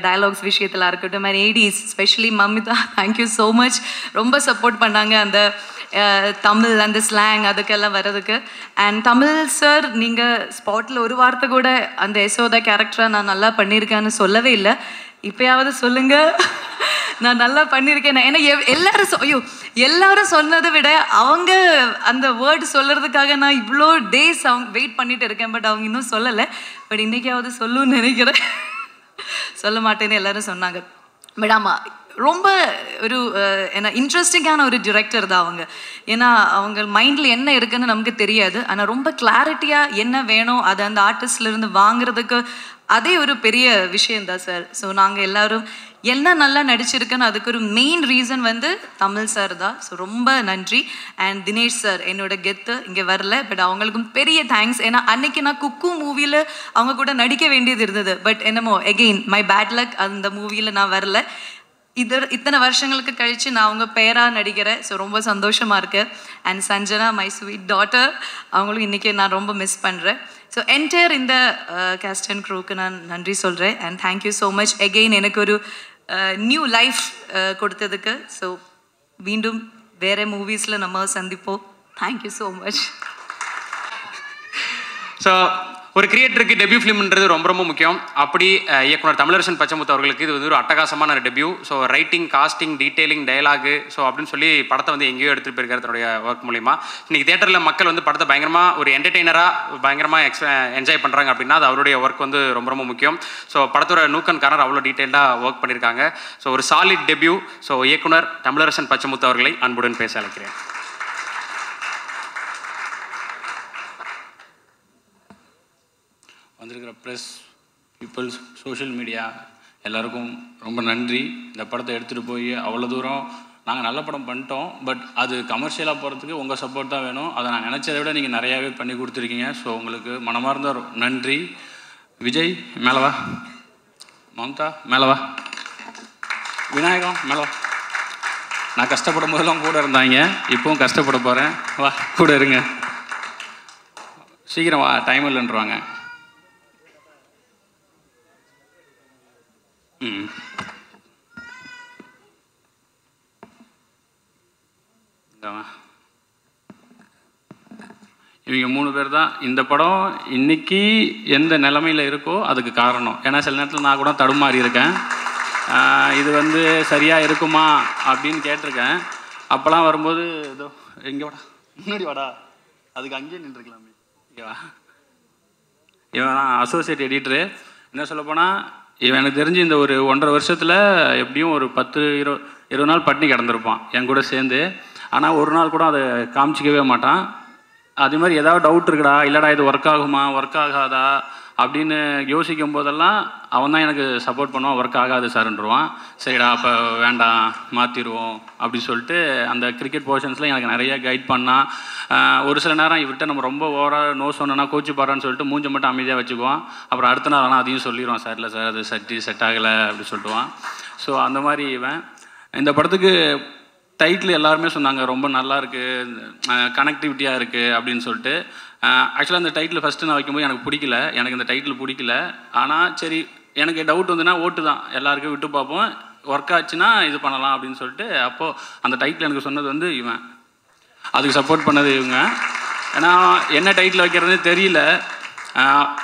டயலாக்ஸ் விஷயத்தில் இருக்கட்டும். And ADs specially Mamitha, thank you so much. ரொம்ப சப்போர்ட் பண்ணாங்க அந்த தமிழ் அந்த ஸ்லாங் அதுக்கெல்லாம் வர்றதுக்கு. அண்ட் தமிழ் சார் நீங்கள் ஸ்பாட்டில் ஒரு வார்த்தை கூட அந்த யசோதா கேரக்டரை நான் நல்லா பண்ணியிருக்கேன்னு சொல்லவே இல்லை. இப்போயாவது சொல்லுங்கள் நான் நல்லா பண்ணியிருக்கேன். ஏன்னா எல்லாரும் சொன்னதை விட அவங்க அந்த வேர்டு சொல்கிறதுக்காக நான் இவ்வளோ டேஸ் அவங்க வெயிட் பண்ணிட்டு இருக்கேன். பட் அவங்க இன்னும் சொல்லலை. பட் இன்றைக்காவது சொல்லுன்னு நினைக்கிறேன். சொல்ல மாட்டேன்னு எல்லாரும் சொன்னாங்க. பட் ஆமாம், ரொம்ப ஒரு என்ன இன்ட்ரெஸ்டிங்கான ஒரு டிரெக்டர் தான் அவங்க. ஏன்னா அவங்க மைண்டில் என்ன இருக்குன்னு நமக்கு தெரியாது. ஆனால் ரொம்ப கிளாரிட்டியாக என்ன வேணும் அதை அந்த ஆர்டிஸ்ட்லேருந்து வாங்குறதுக்கு அதே ஒரு பெரிய விஷயந்தான் சார். ஸோ நாங்கள் எல்லோரும் என்ன நல்லா நடிச்சிருக்குன்னு அதுக்கு ஒரு மெயின் ரீசன் வந்து தமிழ் சார் தான். ஸோ ரொம்ப நன்றி. அண்ட் தினேஷ் சார் என்னோட கெத்து இங்கே வரல. பட் அவங்களுக்கும் பெரிய தேங்க்ஸ். ஏன்னா அன்னைக்கு நான் குக்கு மூவியில் அவங்க கூட நடிக்க வேண்டியது இருந்தது. பட் என்னமோ எகெயின் மை பேட் லக், அந்த மூவியில் நான் வரல. இத்தனை வருஷங்களுக்கு கழித்து நான் உங்கள் பேராக நடிக்கிறேன். ஸோ ரொம்ப சந்தோஷமாக இருக்கு. And Sanjana, my sweet daughter, அவங்களும் இன்றைக்கி நான் ரொம்ப மிஸ் பண்ணுறேன். ஸோ என்டையர் இந்த கேஸ்ட் அண்ட் க்ரூக்கு நான் நன்றி சொல்கிறேன். And thank you so much again எனக்கு ஒரு நியூ லைஃப் கொடுத்ததுக்கு. ஸோ மீண்டும் வேறு மூவிஸில் நம்ம சந்திப்போம். Thank you so much. ஸோ ஒரு கிரியேட்டருக்கு டெபியூ ஃபிலிம்ன்றது ரொம்ப ரொம்ப முக்கியம். அப்படி இயக்குனர் தமிழரசன் பச்சமுத்து அவர்களுக்கு இது வந்து ஒரு அட்டகாசமான ஒரு debut. So writing, casting, detailing, dialogue, so அப்படின்னு சொல்லி படத்தை வந்து எங்கேயோ எடுத்துகிட்டு போயிருக்காரு தன்னுடைய ஒர்க் மூலிமா. இன்றைக்கி தேட்டரில் மக்கள் வந்து படத்தை பயங்கரமாக ஒரு என்டர்டெய்னராக பயங்கரமாக என்ஜாய் பண்ணுறாங்க அப்படின்னா அது அவருடைய ஒர்க் வந்து ரொம்ப ரொம்ப முக்கியம். ஸோ படத்தோட நூக்கன்காரர் அவ்வளோ டீட்டெயில்டாக ஒர்க் பண்ணியிருக்காங்க. ஸோ ஒரு சாலிட் டெபியூ. ஸோ இயக்குனர் தமிழரசன் பச்சமுத்து அவர்களை அன்புடன் பேச அழைக்கிறேன். வந்திருக்கிற ப்ரெஸ், பீப்புள்ஸ், சோஷியல் மீடியா எல்லாருக்கும் ரொம்ப நன்றி. இந்த படத்தை எடுத்துகிட்டு போய் அவ்வளோ தூரம் நாங்கள் நல்ல படம் பண்ணிட்டோம். பட் அது கமர்ஷியலாக போகிறதுக்கு உங்கள் சப்போர்ட் தான் வேணும். அதை நான் நினச்சதை விட நீங்கள் நிறையாவே பண்ணி கொடுத்துருக்கீங்க. ஸோ உங்களுக்கு மனமார்ந்த நன்றி. விஜய் மேலவா, மம்தா மேலவா, விநாயகம் மேலவா. நான் கஷ்டப்படும் போதெல்லாம் கூட இருந்தாங்க, இப்போவும் கஷ்டப்பட போகிறேன். வா கூட இருங்க, சீக்கிரம் வா, டைம் இல்லைன்றாங்க. இவங்க 3 பேர் தான் இந்த படம் இன்னைக்கு எந்த நிலைமையில் இருக்கோ அதுக்கு காரணம். ஏன்னா சில நேரத்தில் நான் கூட தடுமாறி இருக்கேன். இது வந்து சரியாக இருக்குமா அப்படின்னு கேட்டிருக்கேன். அப்போல்லாம் வரும்போது ஏதோ எங்கே வாடா, முன்னாடி வாடா, அதுக்கு அங்கேயே நின்றுருக்கலாமே, இங்கே வா. இவன் தான் அசோசியேட் எடிட்டரு. என்ன சொல்லப்போனால் இவன் எனக்கு தெரிஞ்சு இந்த ஒரு 1.5 வருஷத்தில் எப்படியும் ஒரு 10-20 நாள் பட்டினி கிடந்திருப்பான் என் கூட சேர்ந்து. ஆனால் ஒரு நாள் கூட அதை காமிச்சிக்கவே மாட்டான். அதே மாதிரி ஏதாவது டவுட் இருக்குடா, இல்லைடா இது ஒர்க் ஆகுமா, ஒர்க் ஆகாதா அப்படின்னு யோசிக்கும் போதெல்லாம் அவன் தான் எனக்கு சப்போர்ட் பண்ணுவான். ஒர்க் ஆகாது சார்ன்றுவான். சரிடா அப்போ வேண்டாம் மாற்றிடுவோம் அப்படி சொல்லிட்டு அந்த கிரிக்கெட் போர்ஷன்ஸில் எனக்கு நிறைய கைட் பண்ணான். ஒரு சில நேரம் இவர்கிட்ட நம்ம ரொம்ப ஓவராக நோ சொன்னோன்னா கோச்சு பாடுறான்னு சொல்லிட்டு மூஞ்ச மட்டும் அமைதியாக வச்சுக்குவான். அப்புறம் அடுத்த நாள் ஆனால் அதையும் சொல்லிடுவான், சார் இல்லை சார் அது செட் ஆகலை அப்படி சொல்லிட்டுவான். ஸோ அந்த மாதிரி இவன் இந்த படத்துக்கு டைட்டில் எல்லாருமே சொன்னாங்க ரொம்ப நல்லா இருக்குது, கனெக்டிவிட்டியாக இருக்குது அப்படின்னு சொல்லிட்டு. ஆக்சுவலாக அந்த டைட்டில் ஃபஸ்ட்டு நான் வைக்கும்போது எனக்கு பிடிக்கல, எனக்கு இந்த டைட்டில் பிடிக்கல. ஆனால் சரி எனக்கு டவுட் வந்துன்னா ஓட்டு தான், எல்லாருக்கும் விட்டு பார்ப்போம், ஒர்க் ஆச்சுன்னா இது பண்ணலாம் அப்படின்னு சொல்லிட்டு அப்போது அந்த டைட்டில் எனக்கு சொன்னது வந்து இவன், அதுக்கு சப்போர்ட் பண்ணது இவங்க. ஏன்னா என்ன டைட்டில் வைக்கிறதுனே தெரியல.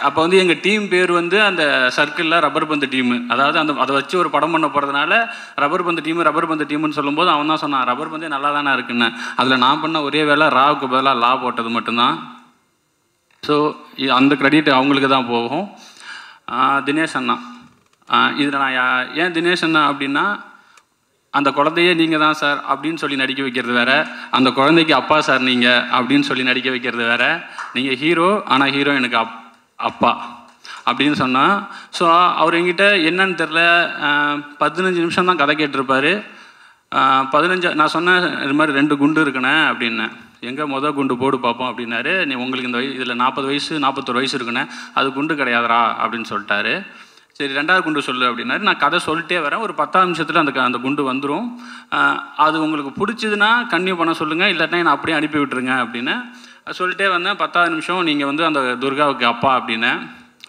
அப்போ வந்து எங்கள் டீம் பேர் வந்து அந்த சர்க்கிளில் ரப்பர் பந்து டீமு, அதாவது அதை வச்சு ஒரு படம் பண்ண போகிறதுனால ரப்பர் பந்து டீமுன்னு சொல்லும்போது அவன் தான் சொன்னான் ரப்பர் பந்தே நல்லா தானே இருக்குன்னு. அதில் நான் பண்ண ஒரே வேலை ராவுக்கு பதிலாக லா போட்டது மட்டும்தான். ஸோ அந்த கிரெடிட் அவங்களுக்கு தான் போகும். தினேஷ் அண்ணா, இதில் நான் ஏன் தினேஷ் அண்ணா அப்படின்னா, அந்த குழந்தையே நீங்கள் தான் சார் அப்படின்னு சொல்லி நடிக்க வைக்கிறது வேற, அந்த குழந்தைக்கு அப்பா சார் நீங்கள் அப்படின்னு சொல்லி நடிக்க வைக்கிறது வேற. நீங்கள் ஹீரோ, ஆனால் ஹீரோ எனக்கு அப்பா அப்படின்னு சொன்னால். ஸோ அவர் என்கிட்ட என்னன்னு தெரில 15 நிமிஷம் தான் கதை கேட்டிருப்பார். 15 நான் சொன்னேன் இது மாதிரி 2 குண்டு இருக்குண்ணே அப்படின்னேன். எங்கே குண்டு போடு பார்ப்போம் அப்படின்னாரு. நீ உங்களுக்கு இந்த இதில் 40 வயசு 41 வயசு இருக்குண்ணே, அது குண்டு கிடையாதுரா அப்படின்னு சொல்லிட்டாரு. சரி 2வது குண்டு சொல்லு அப்படின்னாரு. நான் கதை சொல்லிட்டே வரேன். ஒரு 10 நிமிஷத்தில் அந்த குண்டு வந்துடும். அது உங்களுக்கு பிடிச்சதுன்னா கன்டினியூ பண்ண சொல்லுங்கள், இல்லாட்டினா நான் அப்படியே அனுப்பி விட்டுருங்க அப்படின்னு சொல்லிட்டே வந்தேன். 10வது நிமிஷம் நீங்கள் வந்து அந்த துர்காவுக்கு அப்பா அப்படின்னு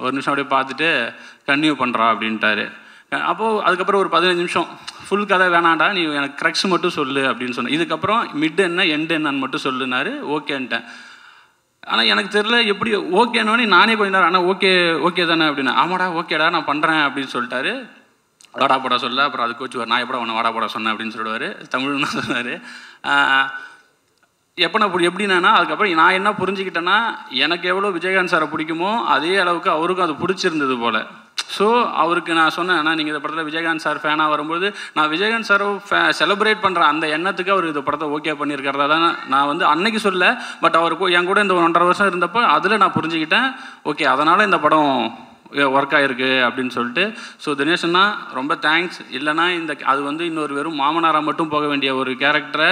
ஒரு நிமிஷம் அப்படியே பார்த்துட்டு கன்டினியூ பண்ணுறா அப்படின்ட்டாரு. அப்போது அதுக்கப்புறம் ஒரு 15 நிமிஷம் ஃபுல் கதை வேணாண்டா, நீ எனக்கு க்ரக்ஸ் மட்டும் சொல்லு அப்படின்னு சொன்னேன். இதுக்கப்புறம் மிட் என்ன எண்டு என்னன்னு மட்டும் சொல்லுனாரு. ஓகேன்ட்டேன். ஆனால் எனக்கு தெரில எப்படி ஓகேனோடனே நானே கொஞ்ச நேரம் ஆனால் ஓகே தானே அப்படின்னு. ஆமாடா ஓகேடா நான் பண்ணுறேன் அப்படின்னு சொல்லிட்டாரு. வாடா போடா சொல்ல. அப்புறம் அது கோச்சுவார், நான் எப்படா உன்னை வாடா போடா சொன்னேன் அப்படின்னு சொல்லுவார். தமிழ் தான் சொன்னார். எப்போ நான் எப்படின்னா அதுக்கப்புறம் நான் என்ன புரிஞ்சுக்கிட்டேன்னா, எனக்கு எவ்வளோ விஜயகாந்த் சாரை பிடிக்குமோ அதே அளவுக்கு அவருக்கும் அது பிடிச்சிருந்தது போல். ஸோ அவருக்கு நான் சொன்னேன், ஆனால் நீங்கள் இந்த படத்தில் விஜயகாந்த் சார் ஃபேனாக வரும்போது நான் விஜயகாந்த் சாரை செலிப்ரேட் பண்ணுற அந்த எண்ணத்துக்கு அவர் இந்த படத்தை ஓகே பண்ணியிருக்கிறதா தான் நான் வந்து அன்னைக்கு சொல்ல. பட் அவருக்கு என் கூட இந்த 1.5 வருஷம் இருந்தப்போ அதில் நான் புரிஞ்சுக்கிட்டேன். ஓகே அதனால் இந்த படம் ஒர்க் ஆகிருக்கு அப்படின்னு சொல்லிட்டு. ஸோ தினேஷன்னா ரொம்ப தேங்க்ஸ். இல்லைனா அது வந்து இன்னொரு வெறும் மாமனாராக மட்டும் போக வேண்டிய ஒரு கேரக்டரை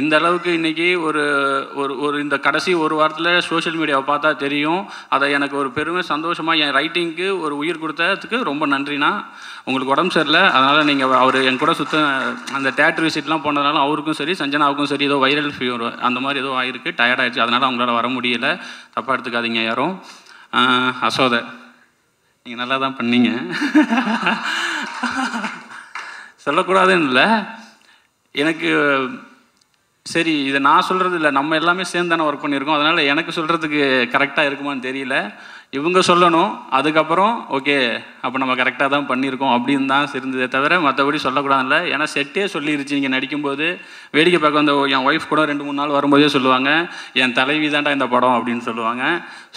இந்த அளவுக்கு இன்றைக்கி ஒரு இந்த கடைசி ஒரு வாரத்தில் சோஷியல் மீடியாவை பார்த்தா தெரியும். அதை எனக்கு ஒரு பெருமை சந்தோஷமாக என் ரைட்டிங்க்கு ஒரு உயிர் கொடுத்ததுக்கு ரொம்ப நன்றிண்ணா. உங்களுக்கு உடம்பு சரியில்லை, அதனால் நீங்கள் அவர் என் கூட அந்த தேட்டர் விசிட்லாம் போனதுனால அவருக்கும் சரி சஞ்சனாவுக்கும் சரி ஏதோ வைரல் ஃபீவர் அந்த மாதிரி ஏதோ ஆகிருக்கு, டயர்ட் ஆகிடுச்சு, அதனால் அவங்களால வர முடியலை, தப்பாக எடுத்துக்காதீங்க யாரும். அசோதை நீங்கள் நல்லா தான் பண்ணீங்க, சொல்லக்கூடாதுன்னு இல்லை. எனக்கு சரி இதை நான் சொல்கிறது இல்லை, நம்ம எல்லாமே சேர்ந்து தானே ஒர்க் பண்ணியிருக்கோம், அதனால் எனக்கு சொல்கிறதுக்கு கரெக்டாக இருக்குமான்னு தெரியல. இவங்க சொல்லணும், அதுக்கப்புறம் ஓகே அப்போ நம்ம கரெக்டாக தான் பண்ணியிருக்கோம் அப்படின்னு தான் இருந்ததே தவிர மற்றபடி சொல்லக்கூடாதுல்ல. ஏன்னா செட்டே சொல்லிருச்சு, இங்கே நடிக்கும்போது வேடிக்கை பார்க்க வந்த என் ஒய்ஃப் கூட 2-3 நாள் வரும்போதே சொல்லுவாங்க, என் தலைவி தான்டா இந்த படம் அப்படின்னு சொல்லுவாங்க.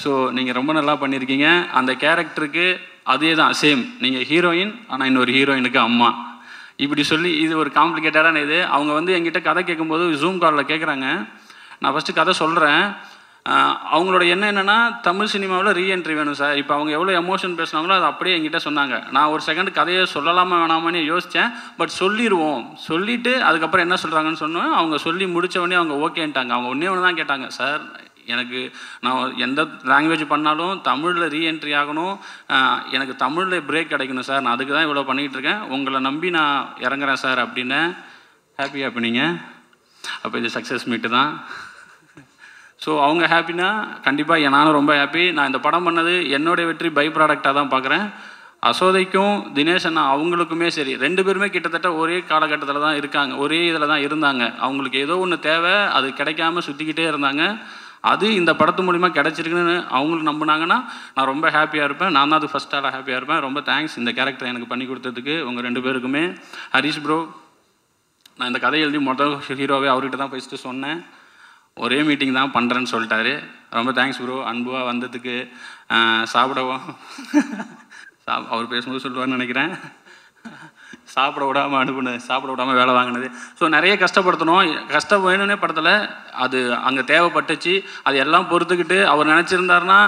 ஸோ நீங்கள் ரொம்ப நல்லா பண்ணியிருக்கீங்க. அந்த கேரக்டருக்கு அதே தான் சேம், நீங்கள் ஹீரோயின் ஆனால் இன்னொரு ஹீரோயினுக்கு அம்மா இப்படி சொல்லி இது ஒரு காம்ப்ளிகேட்டடான இது. அவங்க வந்து என்கிட்ட கதை கேட்கும்போது ஜூம் காலில் கேட்குறாங்க, நான் ஃபஸ்ட்டு கதை சொல்கிறேன். அவங்களோட எண்ணம் என்னென்னா தமிழ் சினிமாவில் ரீஎன்ட்ரி வேணும் சார். இப்போ அவங்க எவ்வளோ எமோஷன் பேசுனாங்களோ அது அப்படியே என்கிட்ட சொன்னாங்க. நான் ஒரு செகண்ட் கதையை சொல்லலாமா வேணாமான்னு யோசித்தேன், பட் சொல்லிடுவோம். சொல்லிவிட்டு அதுக்கப்புறம் என்ன சொல்கிறாங்கன்னு சொன்னோம். அவங்க சொல்லி முடித்தவொடனே அவங்க ஓகேன்ட்டாங்க. அவங்க ஒன்றே ஒன்று தான் கேட்டாங்க, சார் எனக்கு நான் எந்த லாங்குவேஜ் பண்ணாலும் தமிழில் ரீஎன்ட்ரி ஆகணும், எனக்கு தமிழில் பிரேக் கிடைக்கணும் சார், நான் அதுக்கு தான் இவ்வளோ பண்ணிகிட்டு இருக்கேன், உங்களை நம்பி நான் இறங்குறேன் சார் அப்படின்னு. ஹாப்பியாக பண்ணிங்க. அப்போ இது சக்ஸஸ் மீட்டு தான். ஸோ அவங்க ஹாப்பினா கண்டிப்பாக நானும் ரொம்ப ஹாப்பி. நான் இந்த படம் பண்ணது என்னுடைய வெற்றி பை ப்ராடக்டாக தான் பார்க்குறேன். அசோதைக்கும் தினேஷ் அண்ணா அவங்களுக்குமே சரி, 2 பேருமே கிட்டத்தட்ட ஒரே காலகட்டத்தில் தான் இருக்காங்க, ஒரே இதில் தான் இருந்தாங்க. அவங்களுக்கு ஏதோ ஒன்று தேவை, அது கிடைக்காம சுற்றிக்கிட்டே இருந்தாங்க. அது இந்த படத்து மூலிமா கிடச்சிருக்குன்னு அவங்களுக்கு நம்பினாங்கன்னா நான் ரொம்ப ஹாப்பியாக இருப்பேன். நான் தான் அது ஃபஸ்ட் ஆளாக ஹாப்பியாக இருப்பேன். ரொம்ப தேங்க்ஸ் இந்த கேரக்டரை எனக்கு பண்ணி கொடுத்ததுக்கு உங்கள் 2 பேருக்குமே. ஹரிஷ் ப்ரோ, நான் இந்த கதை எழுதி முதல் ஹீரோவே அவர்கிட்ட தான் ஃபஸ்ட்டு சொன்னேன். ஒரே மீட்டிங் தான் பண்ணுறேன்னு சொல்லிட்டாரு. ரொம்ப தேங்க்ஸ் ப்ரோ, அன்பாக வந்ததுக்கு. சாப்பிடவும் அவர் பேசும்போது சொல்லுவார்னு நினைக்கிறேன், சாப்பிட விடாமல் அனுப்புனது, சாப்பிட விடாமல் வேலை வாங்கினது. ஸோ நிறைய கஷ்டப்படுத்தணும், கஷ்டம் வேணும்னே படத்தில் அது அங்கே தேவைப்பட்டுச்சு. அது எல்லாம் பொறுத்துக்கிட்டு அவர் நினச்சிருந்தாருன்னா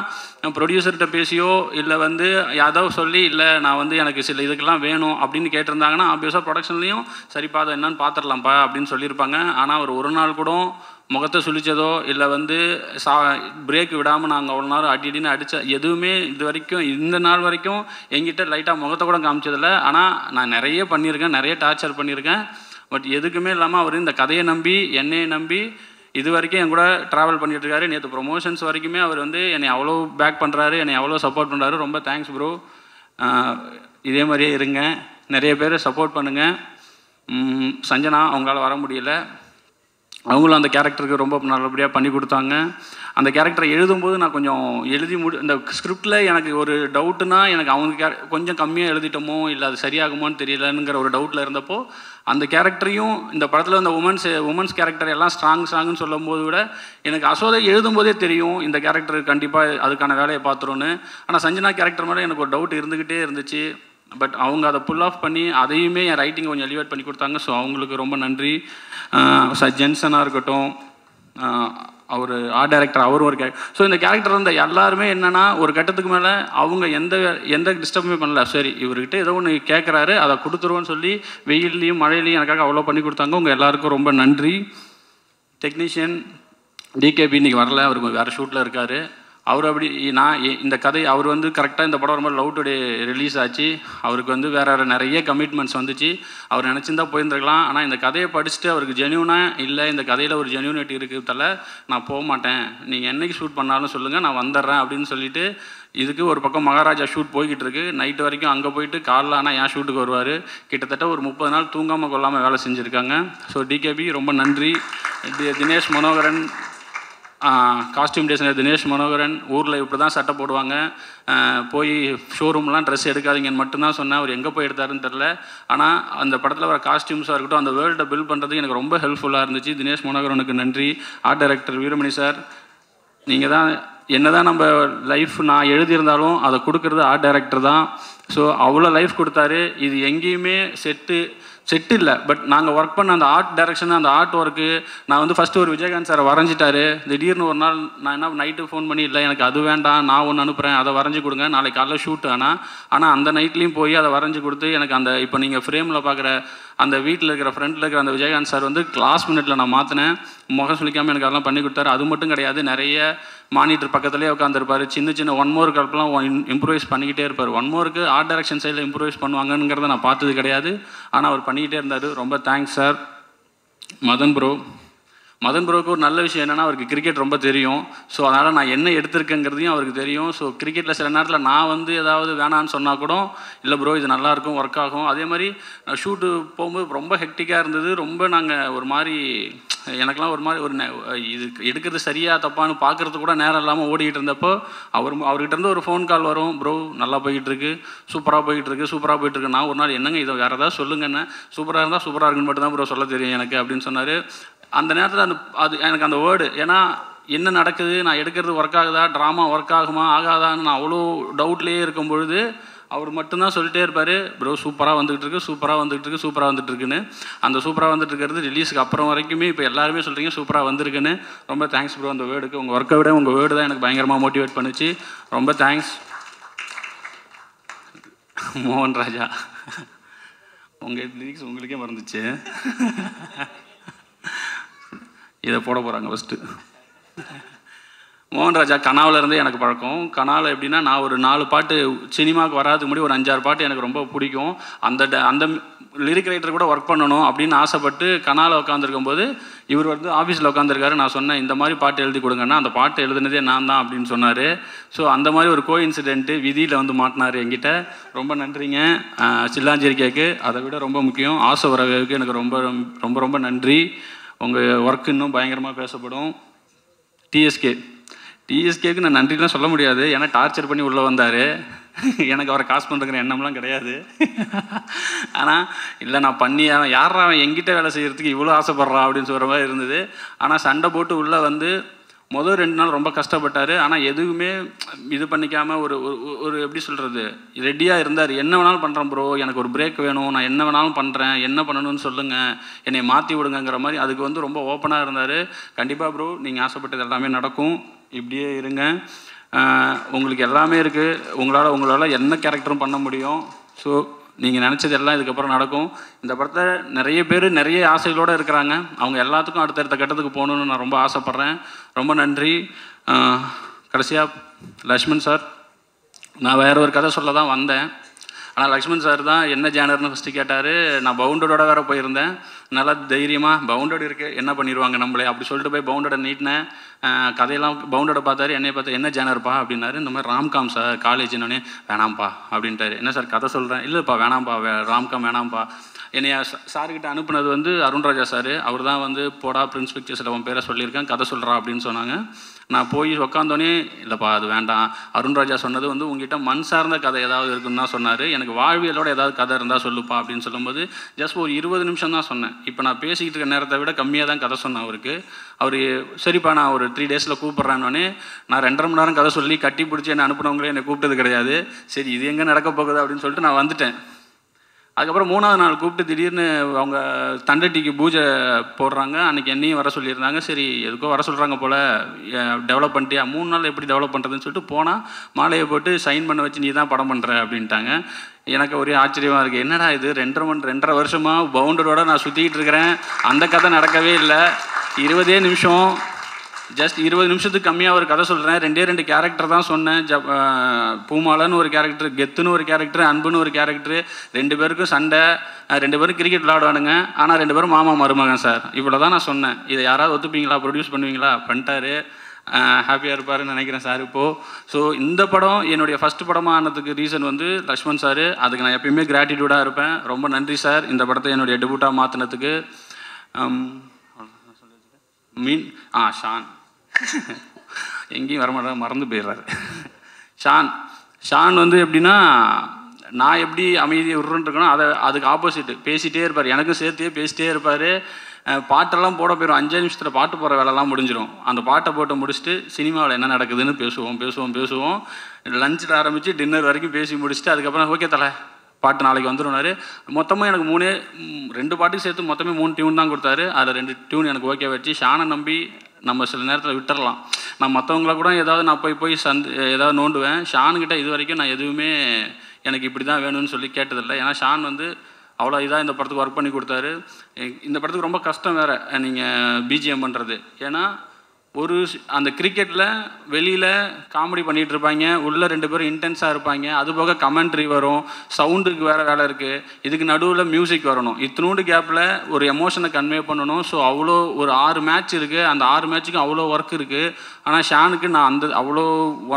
ப்ரொடியூசர்கிட்ட பேசியோ இல்லை வந்து யாதோ சொல்லி இல்லை நான் வந்து எனக்கு சில இதுக்கெல்லாம் வேணும் அப்படின்னு கேட்டிருந்தாங்கன்னா ஆப்வியஸாக ப்ரொடக்ஷன்லேயும் சரிப்பா அதை என்னன்னு பார்த்துடலாம்ப்பா அப்படின்னு சொல்லியிருப்பாங்க. ஆனால் அவர் ஒரு நாள் கூட முகத்தை சுழிச்சதோ இல்லை வந்து பிரேக் விடாமல் நாங்கள் அவ்வளோ நேரம் அடின்னு அடித்த எதுவுமே இது வரைக்கும் இந்த நாள் வரைக்கும் எங்கிட்ட லைட்டாக முகத்தை கூட காமிச்சதில்லை. ஆனால் நான் நிறைய பண்ணியிருக்கேன், நிறைய டார்ச்சர் பண்ணியிருக்கேன். பட் எதுக்குமே இல்லாமல் அவர் இந்த கதையை நம்பி என்னையை நம்பி இது வரைக்கும் என் கூட ட்ராவல் பண்ணிகிட்டு இருக்காரு. நேற்று ப்ரொமோஷன்ஸ் வரைக்குமே அவர் வந்து என்னை அவ்வளோ பேக் பண்ணுறாரு, என்னை அவ்வளோ சப்போர்ட் பண்ணுறாரு. ரொம்ப தேங்க்ஸ் ப்ரோ. இதே மாதிரியே இருங்க, நிறைய பேர் சப்போர்ட் பண்ணுங்கள். சஞ்சனா அவங்களால வர முடியல, அவங்களும் அந்த கேரக்டருக்கு ரொம்ப நல்லபடியாக பண்ணி கொடுத்தாங்க. அந்த கேரக்டரை எழுதும்போது நான் கொஞ்சம் இந்த ஸ்கிரிப்டில் எனக்கு ஒரு டவுட்டுனா எனக்கு அவங்க கொஞ்சம் கம்மியாக எழுதிட்டோமோ இல்லை அது சரியாகுமோன்னு தெரியலங்கிற ஒரு டவுட்டில் இருந்தப்போ அந்த கேரக்டரையும் இந்த படத்தில் இந்த உமன்ஸ் கேரக்டர் எல்லாம் ஸ்ட்ராங்குன்னு சொல்லும் போது விட எனக்கு அசோதை எழுதும்போதே தெரியும் இந்த கேரக்டர் கண்டிப்பாக அதுக்கான வேலையை பார்த்துருன்னு. ஆனால் சஞ்சனா கேரக்டர் மேலே எனக்கு ஒரு டவுட் இருந்துக்கிட்டே இருந்துச்சு. பட் அவங்க அதை புல் ஆஃப் பண்ணி அதையுமே என் ரைட்டிங் கொஞ்சம் எலிவேட் பண்ணி கொடுத்தாங்க. ஸோ அவங்களுக்கு ரொம்ப நன்றி. ஜென்சனாக இருக்கட்டும், அவர் ஆர்ட் டைரக்டர், அவரும் ஒரு ஸோ இந்த கேரக்டர் வந்து எல்லாருமே என்னென்னா ஒரு கட்டத்துக்கு மேலே அவங்க எந்த டிஸ்டர்புமே பண்ணல. சரி இவர்கிட்ட ஏதோ ஒன்று கேட்குறாரு அதை கொடுத்துருவோன்னு சொல்லி வெயில்லையும் மழையிலையும் எனக்காக அவ்வளோ பண்ணி கொடுத்தாங்க. உங்கள் எல்லாருக்கும் ரொம்ப நன்றி. டெக்னீஷியன் டிகேபி இன்றைக்கி வரல, அவருக்கு வேறு ஷூட்டில் இருக்கார். அவர் அப்படி நான் இந்த கதை அவர் வந்து கரெக்டாக இந்த படம் ரொம்ப லவ் டுடே ரிலீஸ் ஆச்சு. அவருக்கு வந்து வேறு நிறைய கமிட்மெண்ட்ஸ் வந்துச்சு. அவர் நினச்சிருந்தா போயிருந்துருக்கலாம். ஆனால் இந்த கதையை படிச்சுட்டு அவருக்கு ஜென்யூனாக இல்லை இந்த கதையில் ஒரு ஜென்யூனிட்டி இருக்கிறதால நான் போக மாட்டேன், நீங்கள் என்றைக்கு ஷூட் பண்ணாலும் சொல்லுங்கள் நான் வந்துடுறேன் அப்படின்னு சொல்லிட்டு இதுக்கு ஒரு பக்கம் மகாராஜா ஷூட் போய்கிட்டு இருக்கு. நைட்டு வரைக்கும் அங்கே போயிட்டு காலைல ஆனால் என் ஷூட்டுக்கு வருவார். கிட்டத்தட்ட ஒரு 30 நாள் தூங்காமல் கொள்ளாமல் வேலை செஞ்சுருக்காங்க. ஸோ டிகேபி ரொம்ப நன்றி. தினேஷ் மனோகரன் காஸ்டியூம் டிசைனர் தினேஷ் மனோகரன் ஊரில் இப்படி தான் சட்டை போடுவாங்க, போய் ஷோரூம்லாம் ட்ரெஸ் எடுக்காதீங்கன்னு மட்டும்தான் சொன்னேன். அவர் எங்கே போய் எடுத்தாருன்னு தெரில. ஆனால் அந்த படத்தில் வர காஸ்டியூம்ஸாக இருக்கட்டும் அந்த வேர்ல்டை பில்ட் பண்ணுறதுக்கு எனக்கு ரொம்ப ஹெல்ப்ஃபுல்லாக இருந்துச்சு. தினேஷ் மனோகரனுக்கு நன்றி. ஆர்ட் டைரக்டர் வீரமணி சார், நீங்கள் தான் என்ன தான் நம்ம லைஃப் நான் எழுதியிருந்தாலும் அதை கொடுக்குறது ஆர்ட் டைரக்டர் தான். ஸோ அவ்வளோ லைஃப் கொடுத்தாரு. இது எங்கேயுமே செட்டு இல்லை, பட் நாங்கள் ஒர்க் பண்ண அந்த ஆர்ட் டைரக்ஷன், அந்த ஆர்ட் ஒர்க்கு, நான் வந்து ஃபஸ்ட்டு ஒரு விஜயகாந்த் சாரை வரைஞ்சிட்டாரு. திடீர்னு ஒரு நாள் நான் என்ன நைட்டு ஃபோன் பண்ணி, இல்லை எனக்கு அது வேண்டாம், நான் ஒன்று அனுப்புகிறேன், அதை வரைஞ்சி கொடுங்க, நாளைக்கு காலைல ஷூட். ஆனால் அந்த நைட்லேயும் போய் அதை வரைஞ்சி கொடுத்து எனக்கு அந்த இப்போ நீங்கள் ஃப்ரேமில் பார்க்குற அந்த வீட்டில் இருக்கிற ஃப்ரண்ட்டில் இருக்கிற அந்த விஜயகாந்த் சார் வந்து லாஸ்ட் மினிட்ல நான் மாற்றினேன். முகம் சொல்லிக்காமல் எனக்கு அதெல்லாம் பண்ணி கொடுத்தாரு. அது மட்டும் கிடையாது, நிறைய மானிட்டர் பக்கத்துலேயே உட்காந்துருப்பார். சின்ன ஒன் மோர் கல்பெல்லாம் இம்ப்ரூவைஸ் பண்ணிக்கிட்டே இருப்பார். ஒன் மோருக்கு ஆர்ட் டைரக்ஷன் சைடில் இம்ப்ரூவைஸ் பண்ணுவாங்கங்கிறத நான் பார்த்தது கிடையாது, ஆனால் அவர் பண்ணிக்கிட்டே இருந்தார். ரொம்ப தேங்க்ஸ் சார். மதன் ப்ரோவுக்கு ஒரு நல்ல விஷயம் என்னென்னா, அவருக்கு கிரிக்கெட் ரொம்ப தெரியும். ஸோ அதனால் நான் என்ன எடுத்திருக்கேங்கிறதையும் அவருக்கு தெரியும். ஸோ கிரிக்கெட்டில் சில நேரத்தில் நான் வந்து ஏதாவது வேணான்னு சொன்னால் கூட, இல்லை ப்ரோ இது நல்லாயிருக்கும், ஒர்க் ஆகும். அதே மாதிரி நான் ஷூட்டு போகும்போது ரொம்ப ஹெக்டிக்காக இருந்தது. ரொம்ப நாங்கள் ஒரு மாதிரி எனக்கெல்லாம் ஒரு மாதிரி இது எடுக்கிறது சரியாக தப்பான்னு பார்க்குறது கூட நேரம் இல்லாமல் ஓடிக்கிட்டு இருந்தப்போ அவர்கிட்ட இருந்து ஒரு ஃபோன் கால் வரும், ப்ரோ நல்லா போய்கிட்டுருக்கு, சூப்பராக போயிட்டுருக்கு. நான் ஒரு நாள் என்னங்க இதை வேறு ஏதாவது சொல்லுங்கன்னு, சூப்பராக இருந்தால் சூப்பராக இருக்குன்னு மட்டும் தான் ப்ரோ சொல்ல தெரியும் எனக்கு அப்படின்னு சொன்னார். அந்த நேரத்தில் அது எனக்கு அந்த வேர்டு, ஏன்னா என்ன நடக்குது, நான் எடுக்கிறது ஒர்க் ஆகுதா, ட்ராமா ஒர்க் ஆகுமா ஆகாதான்னு நான் அவ்வளோ டவுட்லேயே இருக்கும் பொழுது அவர் மட்டும்தான் சொல்லிட்டே இருப்பார், ப்ரோ சூப்பராக வந்துகிட்டு இருக்குன்னு. அந்த சூப்பராக வந்துட்டு இருக்கிறது ரிலீஸுக்கு அப்புறம் வரைக்குமே இப்போ எல்லாருமே சொல்கிறீங்க சூப்பராக வந்திருக்குன்னு. ரொம்ப தேங்க்ஸ் ப்ரோ அந்த வேர்டுக்கு. உங்கள் ஒர்க்கை விட உங்கள் வேர்டு தான் எனக்கு பயங்கரமாக மோட்டிவேட் பண்ணுச்சு. ரொம்ப தேங்க்ஸ். மோகன் ராஜா, உங்கள் லிரிக்ஸ் உங்களுக்கே மறந்துச்சு. இதை போட போகிறாங்க ஃபஸ்ட்டு. மோகன் ராஜா கனாவிலேருந்தே எனக்கு பழக்கம். கனாவில் எப்படின்னா, நான் ஒரு 4 பாட்டு சினிமாவுக்கு வராதுக்கு முன்னாடி ஒரு 5-6 பாட்டு எனக்கு ரொம்ப பிடிக்கும். அந்த லிரிக் ரைட்டர் கூட ஒர்க் பண்ணணும் அப்படின்னு ஆசைப்பட்டு கனாவில் உட்காந்துருக்கும் போது இவர் வந்து ஆஃபீஸில் உட்காந்துருக்காரு. நான் சொன்னேன் இந்த மாதிரி பாட்டு எழுதி கொடுங்கன்னா, அந்த பாட்டு எழுதுனதே நான் தான் அப்படின்னு சொன்னார். ஸோ அந்த மாதிரி ஒரு இன்சிடென்ட்டு விதியில் வந்து மாட்டினார் என்கிட்ட. ரொம்ப நன்றிங்க. சில்லாஞ்சேரி கேக்கு அதை விட ரொம்ப முக்கியம் ஆசை வரவேவுக்கு எனக்கு ரொம்ப ரொம்ப ரொம்ப நன்றி. உங்கள் ஒர்க் இன்னும் பயங்கரமாக பேசப்படும். டிஎஸ்கேக்கு நான் நன்றிலாம் சொல்ல முடியாது, ஏன்னா டார்ச்சர் பண்ணி உள்ளே வந்தார். எனக்கு அவரை காசு பண்ணுறங்கிற எண்ணம்லாம் கிடையாது. ஆனால் இல்லை நான் பண்ணி யாரா அவன் எங்கிட்ட வேலை செய்கிறதுக்கு இவ்வளோ ஆசைப்பட்றான் அப்படின்னு சொல்கிற மாதிரி இருந்தது. ஆனால் சண்டை போட்டு உள்ளே வந்து முதல் 2 நாள் ரொம்ப கஷ்டப்பட்டார். ஆனால் எதுவுமே இது பண்ணிக்காமல் ஒரு எப்படி சொல்கிறது, ரெடியாக இருந்தார். என்ன வேணாலும் பண்ணுறேன் ப்ரோ, எனக்கு ஒரு பிரேக் வேணும், நான் என்ன வேணாலும் பண்ணுறேன், என்ன பண்ணணும்னு சொல்லுங்கள், என்னை மாற்றி விடுங்கிற மாதிரி அதுக்கு வந்து ரொம்ப ஓப்பனாக இருந்தார். கண்டிப்பாக ப்ரோ நீங்கள் ஆசைப்பட்டது எல்லாமே நடக்கும், இப்படியே இருங்க. உங்களுக்கு எல்லாமே இருக்குது, உங்களால் என்ன கேரக்டரும் பண்ண முடியும். ஸோ நீங்கள் நினச்சது எல்லாம் இதுக்கப்புறம் நடக்கும். இந்த படத்தில் நிறைய பேர் நிறைய ஆசைகளோடு இருக்கிறாங்க. அவங்க எல்லாத்துக்கும் அடுத்தடுத்த கட்டத்துக்கு போகணுன்னு நான் ரொம்ப ஆசைப்பட்றேன். ரொம்ப நன்றி. கடைசியாக லக்ஷ்மண் சார், நான் வேறு ஒரு கதை சொல்ல தான் வந்தேன். ஆனால் லக்ஷ்மண் சார் தான் என்ன ஜேனர்னு ஃபஸ்ட்டு கேட்டார். நான் பவுண்டடோட வேறு போயிருந்தேன். நல்லா தைரியமாக பவுண்டட் இருக்குது என்ன பண்ணிடுவாங்க நம்மளே அப்படி சொல்லிட்டு போய் பவுண்டடை நீட்டினேன். கதையெல்லாம் பவுண்டடை பார்த்தாரு, என்னை பார்த்து என்ன ஜேனர்ப்பா அப்படின்னாரு. இந்த மாதிரி ராம்காம் சார் காலேஜ்னே. வேணாம்ப்பா அப்படின்ட்டாரு. என்ன சார் கதை சொல்கிறேன், இல்லைப்பா வேணாம்ப்பா ராம்காம் வேணாம்ப்பா. என்னைய சார்கிட்ட அனுப்புனது வந்து அருண்ராஜா சார். அவர் தான் வந்து போடா பிரின்ஸ் பிக்சர்ஸில் உன் பேரை சொல்லியிருக்கேன், கதை சொல்கிறா அப்படின்னு சொன்னாங்க. நான் போய் உட்காந்தோன்னே இல்லைப்பா அது வேண்டாம், அருண்ராஜா சொன்னது வந்து உங்ககிட்ட மண் சார்ந்த கதை ஏதாவது இருக்குன்னு தான் சொன்னார். எனக்கு வாழ்வியலோட ஏதாவது கதை இருந்தால் சொல்லுப்பா அப்படின்னு சொல்லும்போது ஜஸ்ட் ஒரு 20 நிமிஷம் தான் சொன்னேன். இப்போ நான் பேசிக்கிட்டு இருக்க நேரத்தை விட கம்மியாக தான் கதை சொன்னேன் அவருக்கு. அவர் சரிப்பா நான் ஒரு 3 டேஸில் கூப்பிட்றேன்னொன்னே நான் 2.5 மணி நேரம் கதை சொல்லி கட்டி பிடிச்சி என்னை அனுப்புனவங்களே என்னை கூப்பிட்டது கிடையாது. சரி இது எங்கே நடக்க போகுது அப்படின்னு சொல்லிட்டு நான் வந்துட்டேன். அதுக்கப்புறம் 3ஆவது நாள் கூப்பிட்டு திடீர்னு அவங்க தண்டட்டிக்கு பூஜை போடுறாங்க. அன்றைக்கி என்னையும் வர சொல்லியிருந்தாங்க. சரி எதுக்கோ வர சொல்கிறாங்க போல், டெவலப் பண்ணிட்டியா, 3 நாள் எப்படி டெவலப் பண்ணுறதுன்னு சொல்லிட்டு போனால் மாலையை போட்டு சைன் பண்ண வச்சு நீ தான் படம் பண்ணுற அப்படின்ட்டாங்க. எனக்கு ஒரே ஆச்சரியமாக இருக்குது. என்னடா இது 2.5 வருஷமாக பவுண்டரோட நான் சுற்றிக்கிட்டு இருக்கிறேன், அந்த கதை நடக்கவே இல்லை. 20 நிமிஷம் ஜஸ்ட் 20 நிமிஷத்துக்கு கம்மியாக ஒரு கதை சொல்கிறேன். 2 கேரக்டர் தான் சொன்னேன். பூமாலன்னு ஒரு கேரக்டர், கெத்துன்னு ஒரு கேரக்டர், அன்புன்னு ஒரு கேரக்டர். 2 பேருக்கும் சண்டை, 2 பேரும் கிரிக்கெட் விளையாடுவானுங்க. ஆனால் 2 பேரும் மாமா மருமகன் சார். இவ்வளோ தான் நான் சொன்னேன். இதை யாராவது ஒத்துப்பீங்களா, ப்ரொடியூஸ் பண்ணுவீங்களா? பண்ணிட்டாரு. ஹாப்பியாக இருப்பாருன்னு நினைக்கிறேன் சார் இப்போது. ஸோ இந்த படம் என்னுடைய ஃபஸ்ட்டு படமாக ஆனதுக்கு ரீசன் வந்து லக்ஷ்மண் சார். அதுக்கு நான் எப்பயுமே கிராட்டிடியூடாக இருப்பேன். ரொம்ப நன்றி சார் இந்த படத்தை என்னுடைய டெபியூட்டாக மாற்றினதுக்கு. ஷான் எங்கேயும் வரமாட்டா, மறந்து போயிடுறாரு. ஷான் வந்து எப்படின்னா, நான் எப்படி அமைதியை விட்ருன்னு அதுக்கு ஆப்போசிட் பேசிகிட்டே இருப்பார், எனக்கும் சேர்த்தே பேசிகிட்டே இருப்பார். பாட்டெல்லாம் போட போயிடும், 5 நிமிஷத்தில் பாட்டு போகிற வேலைலாம் முடிஞ்சிடும். அந்த பாட்டை போட்டு முடிச்சுட்டு சினிமாவில் என்ன நடக்குதுன்னு பேசுவோம். லஞ்சில் ஆரம்பித்து டின்னர் வரைக்கும் பேசி முடிச்சுட்டு அதுக்கப்புறம் ஓகே தலை பாட்டு நாளைக்கு வந்துடுனாரு. மொத்தமாக எனக்கு 2 பாட்டுக்கு சேர்த்து மொத்தமே 3 டியூன் தான் கொடுத்தாரு. அதில் 2 டியூன் எனக்கு ஓகே வச்சு ஷானை நம்பி நம்ம சில நேரத்தில் விட்டுறலாம். நான் மற்றவங்கள கூட ஏதாவது நான் போய் ஏதாவது நோண்டுவேன். ஷானுக்கிட்ட இது வரைக்கும் நான் எதுவுமே எனக்கு இப்படி தான் வேணும்னு சொல்லி கேட்டதில்லை. ஏன்னா ஷான் வந்து அவ்வளோ இதாக இந்த படத்துக்கு ஒர்க் பண்ணி கொடுத்தாரு. இந்த படத்துக்கு ரொம்ப கஷ்டம் வேறு நீங்கள் பிஜிஎம் பண்ணுறது. ஏன்னா அந்த கிரிக்கெட்டில் வெளியில் காமெடி பண்ணிகிட்டு இருப்பாங்க, உள்ளே 2 பேரும் இன்டென்ஸாக இருப்பாங்க, அதுபோக கமெண்ட்ரி வரும், சவுண்டுக்கு வேறு வேலை இருக்குது, இதுக்கு நடுவில் மியூசிக் வரணும், இத்தினோண்டு கேப்பில் ஒரு எமோஷனை கன்வே பண்ணணும். ஸோ அவ்வளோ ஒரு 6 மேட்ச் இருக்குது, அந்த 6 மேட்ச்சுக்கும் அவ்வளோ ஒர்க் இருக்குது. ஆனால் ஷானுக்கு நான் அவ்வளோ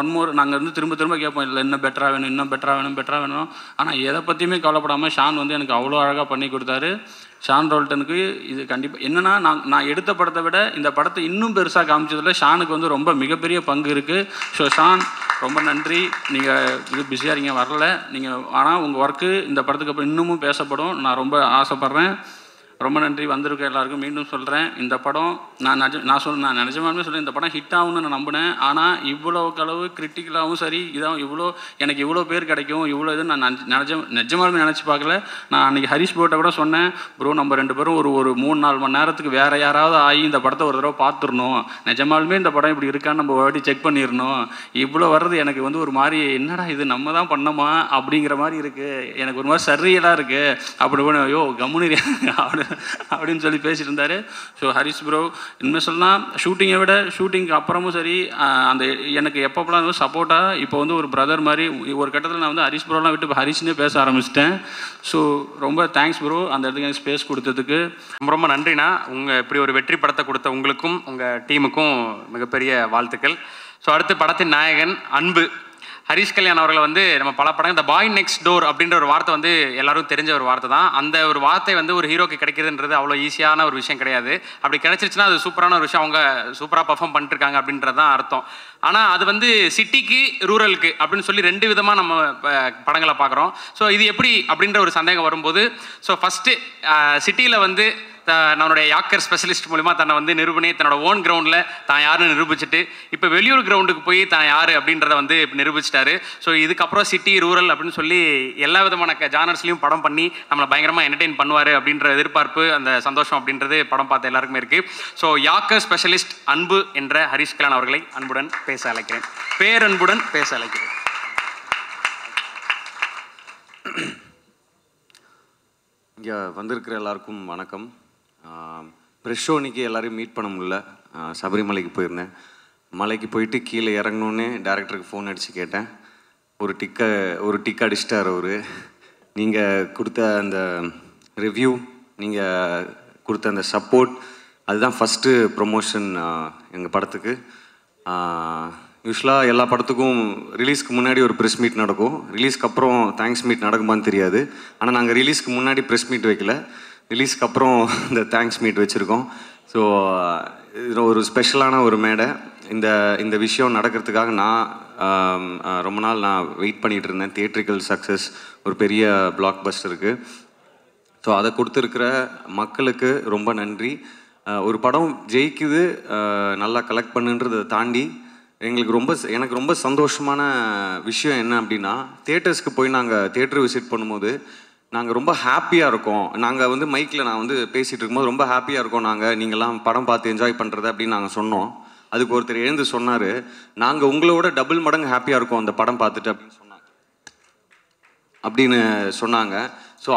1 more நாங்கள் வந்து திரும்ப கேட்போம், இல்லை இன்னும் பெட்டராக வேணும். ஆனால் எதை பற்றியுமே கவலைப்படாமல் ஷான் வந்து எனக்கு அவ்வளோ அழகாக பண்ணி கொடுத்தாரு. ஷான் ரோல்டனுக்கு இது கண்டிப்பாக என்னென்னா நான் எடுத்த படத்தை விட இந்த படத்தை இன்னும் பெருசாக காமிச்சதில் ஷானுக்கு வந்து ரொம்ப மிகப்பெரிய பங்கு இருக்குது. ஸோ ஷான் ரொம்ப நன்றி. நீங்கள் இது பிஸியாக இருக்கீங்க வரல நீங்கள், ஆனால் உங்கள் ஒர்க்கு இந்த படத்துக்கு அப்புறம் இன்னமும் பேசப்படும். நான் ரொம்ப ஆசைப்பட்றேன். ரொம்ப நன்றி வந்திருக்க எல்லாருக்கும். மீண்டும் சொல்கிறேன், இந்த படம் நான் நிஜமாலுமே சொல்கிறேன், இந்த படம் ஹிட் ஆகும்னு நான் நம்பினேன். ஆனால் இவ்வளோக்கு அளவு கிரிட்டிக்கலாகவும் சரி இதான் எனக்கு இவ்வளோ பேர் கிடைக்கும் இவ்வளோ இது நான் நிஜமாலுமே நினச்சி பார்க்கல. நான் அன்றைக்கி ஹரிஷ் ப்ரோட்ட கூட சொன்னேன், ப்ரோ நம்ம 2 பேரும் ஒரு 3-4 மணி நேரத்துக்கு வேறு யாராவது ஆகி இந்த படத்தை ஒரு தடவை பார்த்துடணும், நிஜமாலுமே இந்த படம் இப்படி இருக்கான்னு நம்ம வாட்டி செக் பண்ணிடணும். இவ்வளோ வர்றது எனக்கு வந்து ஒரு மாதிரி என்னடா இது நம்ம தான் பண்ணோமா அப்படிங்கிற மாதிரி இருக்குது, எனக்கு ஒரு மாதிரி சரியலாக இருக்குது அப்படி ஐயோ கம்முனி அப்படின்னு சொல்லி பேசிட்டு இருந்தார். ஸோ ஹரிஷ் ப்ரோ இனிமேல் சொல்லலாம், ஷூட்டிங்கை விட ஷூட்டிங்க்கு அப்புறமும் சரி அந்த எனக்கு எப்போப்பெல்லாம் சப்போர்ட்டாக இப்போ வந்து ஒரு பிரதர் மாதிரி ஒரு கட்டத்தில் நான் வந்து ஹரிஷ் ப்ரோலாம் விட்டு இப்போ ஹரிஷ்னே பேச ஆரம்பிச்சிட்டேன். ஸோ ரொம்ப தேங்க்ஸ் ப்ரோ அந்த இடத்துக்கு எனக்கு ஸ்பேஸ் கொடுத்ததுக்கு. ரொம்ப நன்றிண்ணா. உங்கள் இப்படி ஒரு வெற்றி படத்தை கொடுத்த உங்களுக்கும் உங்கள் டீமுக்கும் மிகப்பெரிய வாழ்த்துக்கள். ஸோ அடுத்து படத்தின் நாயகன் அன்பு ஹரிஷ் கல்யாண் அவர்களை வந்து நம்ம பல படம் இந்த பாய் நெக்ஸ்ட் டோர் அப்படின்ற ஒரு வார்த்தை வந்து எல்லாரும் தெரிஞ்ச ஒரு வார்த்தை தான். அந்த ஒரு வார்த்தை வந்து ஒரு ஹீரோக்கு கிடைக்கிறதுன்றது அவ்வளோ ஈஸியான ஒரு விஷயம் கிடையாது. அப்படி கிடைச்சிருச்சுன்னா அது சூப்பரான ஒரு விஷயம், அவங்க சூப்பராக பர்ஃபார்ம் பண்ணிட்டுருக்காங்க அப்படின்றது தான் அர்த்தம். ஆனால் அது வந்து சிட்டிக்கு ரூரலுக்கு அப்படின்னு சொல்லி 2 விதமாக நம்ம படங்களை பார்க்குறோம். ஸோ இது எப்படி அப்படின்ற ஒரு சந்தேகம் வரும்போது, ஸோ ஃபஸ்ட்டு சிட்டியில் வந்து நம்மளுடைய யாக்கர் ஸ்பெஷலிஸ்ட் மூலிமா தன்னை வந்து நிரூபணி தன்னோட ஓன் கிரவுண்டில் தான் யாருன்னு நிரூபிச்சுட்டு இப்போ வெளியூர் கிரவுண்டுக்கு போய் தான் யார் அப்படின்றத வந்து நிரூபிச்சிட்டாரு. ஸோ இதுக்கப்புறம் சிட்டி ரூரல் அப்படின்னு சொல்லி எல்லா விதமான ஜானர்ஸ்லையும் படம் பண்ணி நம்மளை பயங்கரமாக என்டர்டெயின் பண்ணுவார் அப்படின்ற எதிர்பார்ப்பு அந்த சந்தோஷம் அப்படின்றது படம் பார்த்த எல்லாருக்குமே இருக்குது. ஸோ யாக்கர் ஸ்பெஷலிஸ்ட் அன்பு என்ற ஹரிஷ் கல்யாண் அவர்களை அன்புடன் பேச அழைக்கிறேன், பேரன்புடன் பேச அழைக்கிறேன். இங்கே வந்திருக்கிற எல்லாருக்கும் வணக்கம். ப்ரெஷ் ஷோ இன்னைக்கு எல்லோரையும் மீட் பண்ண முடியல, சபரிமலைக்கு போயிருந்தேன். மலைக்கு போயிட்டு கீழே இறங்கணுன்னே டேரக்டருக்கு ஃபோன் அடித்து கேட்டேன். ஒரு டிக் அடிச்சிட்டார் அவர். நீங்கள் கொடுத்த அந்த ரிவ்யூ, நீங்கள் கொடுத்த அந்த சப்போர்ட், அதுதான் ஃபஸ்ட்டு ப்ரொமோஷன் எங்கள் படத்துக்கு. யூஸ்வலாக எல்லா படத்துக்கும் ரிலீஸ்க்கு முன்னாடி ஒரு ப்ரெஸ் மீட் நடக்கும், ரிலீஸ்க்கு அப்புறம் தேங்க்ஸ் மீட் நடக்குமான்னு தெரியாது. ஆனால் நாங்கள் ரிலீஸ்க்கு முன்னாடி ப்ரெஸ் மீட் வைக்கல, ரிலீஸ்க்கு அப்புறம் இந்த தேங்க்ஸ் மீட் வச்சுருக்கோம். ஸோ இது ஒரு ஸ்பெஷலான ஒரு மேடை. இந்த விஷயம் நடக்கிறதுக்காக நான் ரொம்ப நாள் வெயிட் பண்ணிகிட்டு இருந்தேன். தியேட்ரிக்கல் சக்ஸஸ் ஒரு பெரிய பிளாக் பஸ்டருக்கு. ஸோ அதை கொடுத்துருக்கிற மக்களுக்கு ரொம்ப நன்றி. ஒரு படம் ஜெயிக்குது, நல்லா கலெக்ட் பண்ணுன்றதை தாண்டி எனக்கு ரொம்ப சந்தோஷமான விஷயம் என்ன அப்படின்னா, தியேட்டர்ஸ்க்கு போய் நாங்கள் தியேட்டர் விசிட் பண்ணும்போது நாங்கள் ரொம்ப ஹாப்பியாக இருக்கோம். நாங்கள் வந்து மைக்கில் நான் வந்து பேசிகிட்டு இருக்கும்போது ரொம்ப ஹாப்பியாக இருக்கோம் நீங்கள்லாம் படம் பார்த்து என்ஜாய் பண்ணுறது அப்படின்னு நாங்கள் சொன்னோம். அதுக்கு ஒருத்தர் எழுந்து சொன்னார், நாங்கள் உங்களோட டபுள் மடங்கு ஹாப்பியாக இருக்கோம் அந்த படம் பார்த்துட்டு அப்படின்னு சொன்னாங்க. ஸோ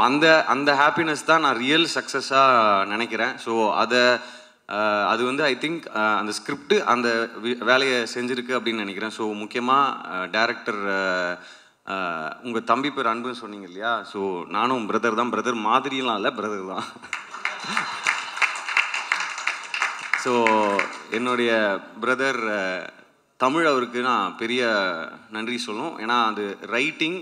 அந்த ஹாப்பினஸ் தான் நான் ரியல் சக்ஸஸாக நினைக்கிறேன். ஸோ அது வந்து ஐ திங்க் அந்த ஸ்கிரிப்ட் அந்த வேலையை செஞ்சுருக்கு அப்படின்னு நினைக்கிறேன். ஸோ முக்கியமாக டைரக்டர் உங்கள் தம்பி பேர் அன்புன்னு சொன்னீங்க இல்லையா? ஸோ நானும் பிரதர் தான், பிரதர் மாதிரியெல்லாம் இல்லை, பிரதர் தான். ஸோ என்னுடைய பிரதர் தமிழ் அவருக்கு நான் பெரிய நன்றி சொல்லணும். ஏன்னா அது ரைட்டிங்,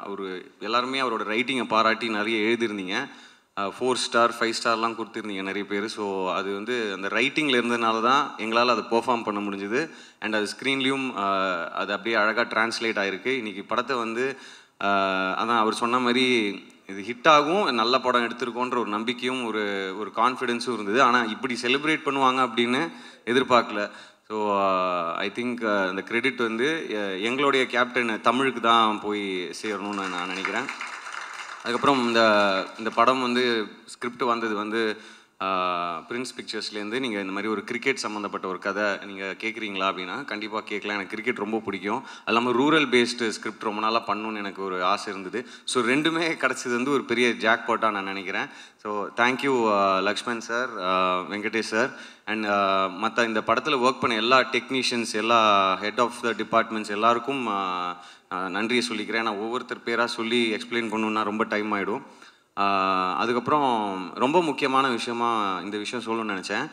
அவர் எல்லாருமே அவரோட ரைட்டிங்கை பாராட்டி நிறைய எழுதியிருந்தீங்க. 4 ஸ்டார் 5 ஸ்டார்லாம் கொடுத்துருந்தீங்க நிறைய பேர். ஸோ அது வந்து அந்த ரைட்டிங்கில் இருந்ததுனால தான் எங்களால் அதை பெர்ஃபார்ம் பண்ண முடிஞ்சுது. அண்ட் அது ஸ்க்ரீன்லேயும் அது அப்படியே அழகாக ட்ரான்ஸ்லேட் ஆகிருக்கு. இன்றைக்கி படத்தை வந்து அதான் அவர் சொன்ன மாதிரி இது ஹிட் ஆகும், நல்ல படம் எடுத்திருக்கோன்ற ஒரு நம்பிக்கையும் ஒரு கான்ஃபிடென்ஸும் இருந்தது. ஆனால் இப்படி செலிப்ரேட் பண்ணுவாங்க அப்படின்னு எதிர்பார்க்கல. ஸோ ஐ திங்க் இந்த கிரெடிட் வந்து எங்களுடைய கேப்டன் தமிழுக்கு தான் போய் சேரணும்னு நான் நினைக்கிறேன். அதுக்கப்புறம் இந்த படம் வந்து ஸ்கிரிப்ட் வந்தது வந்து பிரின்ஸ் பிக்சர்ஸ்லேருந்து நீங்கள் இந்த மாதிரி ஒரு கிரிக்கெட் சம்மந்தப்பட்ட ஒரு கதை நீங்கள் கேட்குறீங்களா அப்படின்னா கண்டிப்பாக கேட்கலாம். எனக்கு கிரிக்கெட் ரொம்ப பிடிக்கும். அது இல்லாமல் ரூரல் பேஸ்டு ஸ்கிரிப்ட் ரொம்ப நாளாக பண்ணணுன்னு எனக்கு ஒரு ஆசை இருந்தது. ஸோ ரெண்டுமே கிடச்சது வந்து ஒரு பெரிய ஜாக்பாட்டாக நான் நினைக்கிறேன். So thank you Lakshman sir, Venkatesh sir and மற்ற இந்த படத்தில் ஒர்க் பண்ண எல்லா டெக்னீஷியன்ஸ், எல்லா ஹெட் ஆஃப் த டிபார்ட்மெண்ட்ஸ் எல்லாருக்கும் நன்றியை சொல்லிக்கிறேன். நான் ஒவ்வொருத்தர் பேராக சொல்லி எக்ஸ்பிளைன் பண்ணணுன்னா ரொம்ப டைம் ஆகிடும். அதுக்கப்புறம் ரொம்ப முக்கியமான விஷயமா இந்த விஷயம் சொல்லணும்னு நினச்சேன்.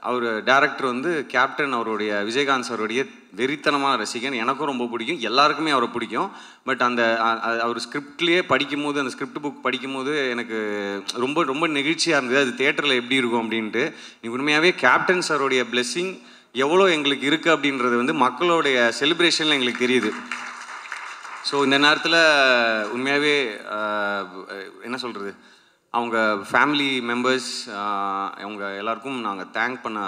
அவர் டைரக்டர் வந்து கேப்டன் அவருடைய விஜயகாந்த் சாருடைய வெறித்தனமான ரசிகன். எனக்கும் ரொம்ப பிடிக்கும், எல்லாருக்குமே அவரை பிடிக்கும். பட் அவர் ஸ்கிரிப்ட்லேயே படிக்கும்போது, அந்த ஸ்கிரிப்ட் புக் படிக்கும்போது எனக்கு ரொம்ப ரொம்ப நெகிழ்ச்சியாக இருந்தது. அது தேட்டரில் எப்படி இருக்கும் அப்படின்ட்டு. உண்மையாகவே கேப்டன் சாருடைய பிளெஸ்ஸிங் எவ்வளோ எங்களுக்கு இருக்குது அப்படின்றது வந்து மக்களுடைய செலிப்ரேஷனில் எங்களுக்கு தெரியுது. ஸோ இந்த நேரத்தில் உண்மையாகவே என்ன சொல்கிறது, அவங்க ஃபேமிலி மெம்பர்ஸ் அவங்க எல்லாருக்கும் நாங்கள் தேங்க் பண்ண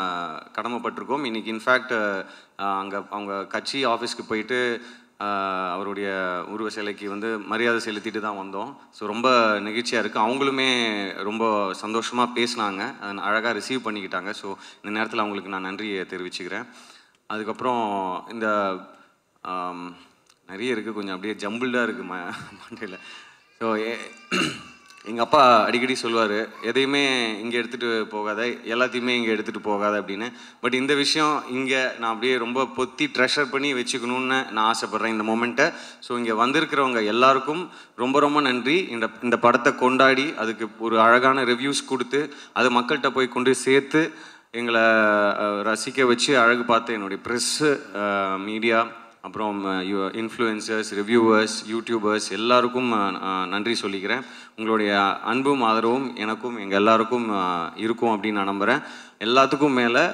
கடமைப்பட்டிருக்கோம். இன்றைக்கி இன்ஃபேக்ட் அவங்க கட்சி ஆஃபீஸ்க்கு போயிட்டு அவருடைய உருவ சிலைக்கு வந்து மரியாதை செலுத்திட்டு தான் வந்தோம். ஸோ ரொம்ப நெகிழ்ச்சியாக இருக்குது. அவங்களுமே ரொம்ப சந்தோஷமாக பேசினாங்க, அதை அழகாக ரிசீவ் பண்ணிக்கிட்டாங்க. ஸோ இந்த நேரத்தில் அவங்களுக்கு நான் நன்றியை தெரிவிச்சுக்கிறேன். அதுக்கப்புறம் இந்த நிறைய இருக்குது, கொஞ்சம் அப்படியே ஜம்பிள்டாக இருக்குது மண்டையில். ஸோ எங்கள் அப்பா அடிக்கடி சொல்லுவார், எதையுமே இங்கே எடுத்துகிட்டு போகாத, எல்லாத்தையுமே இங்கே எடுத்துகிட்டு போகாத அப்படின்னு. பட் இந்த விஷயம் இங்கே நான் அப்படியே ரொம்ப பொத்தி ட்ரெஷர் பண்ணி வச்சுக்கணுன்னு நான் ஆசைப்பட்றேன் இந்த மொமெண்ட்டை. ஸோ இங்கே வந்திருக்கிறவங்க எல்லாருக்கும் ரொம்ப ரொம்ப நன்றி. இந்த படத்தை கொண்டாடி அதுக்கு ஒரு அழகான ரிவ்யூஸ் கொடுத்து அதை மக்கள்கிட்ட போய் கொண்டு சேர்த்து எங்களை ரசிக்க வச்சு அழகு பார்த்து என்னுடைய ப்ரெஸ்ஸு, மீடியா, அப்புறம் இன்ஃப்ளூயன்சர்ஸ், ரிவ்யூவர்ஸ், யூடியூபர்ஸ் எல்லாருக்கும் நன்றி சொல்லிக்கிறேன். உங்களுடைய அன்பும் ஆதரவும் எனக்கும் எங்கள் எல்லாருக்கும் இருக்கும் அப்படின்னு நான் நம்புகிறேன். எல்லாத்துக்கும் மேலே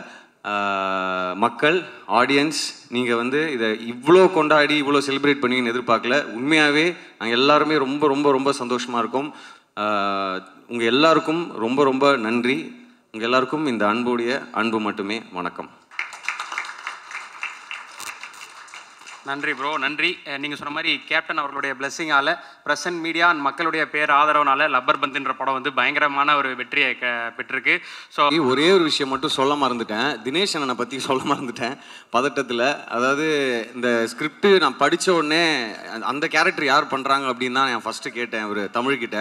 மக்கள், ஆடியன்ஸ், நீங்கள் வந்து இதை இவ்வளோ கொண்டாடி இவ்வளோ செலிப்ரேட் பண்ணுவீங்கன்னு எதிர்பார்க்கல. உண்மையாகவே நாங்கள் எல்லாருமே ரொம்ப ரொம்ப ரொம்ப சந்தோஷமாக இருக்கோம். உங்கள் எல்லாருக்கும் ரொம்ப ரொம்ப நன்றி. உங்கள் எல்லாருக்கும் இந்த அன்புடைய அன்பு மட்டுமே. வணக்கம். நன்றி ப்ரோ, நன்றி. நீங்கள் சொன்ன மாதிரி கேப்டன் அவர்களுடைய பிளெஸ்ஸிங்கால், பிரசன்ட் மீடியா அண்ட் மக்களுடைய பேர் ஆதரவுனால லப்பர் பந்துன்ற படம் வந்து பயங்கரமான ஒரு வெற்றியை பெற்றிருக்கு. ஸோ ஒரே ஒரு விஷயம் மட்டும் சொல்ல மறந்துட்டேன், தினேஷ் அண்ணனை பற்றி சொல்ல மறந்துட்டேன் பதட்டத்தில். அதாவது இந்த ஸ்கிரிப்ட் நான் படித்த உடனே அந்த கேரக்டர் யார் பண்ணுறாங்க அப்படின்னு தான் நான் ஃபஸ்ட்டு கேட்டேன் ஒரு தமிழ்கிட்ட.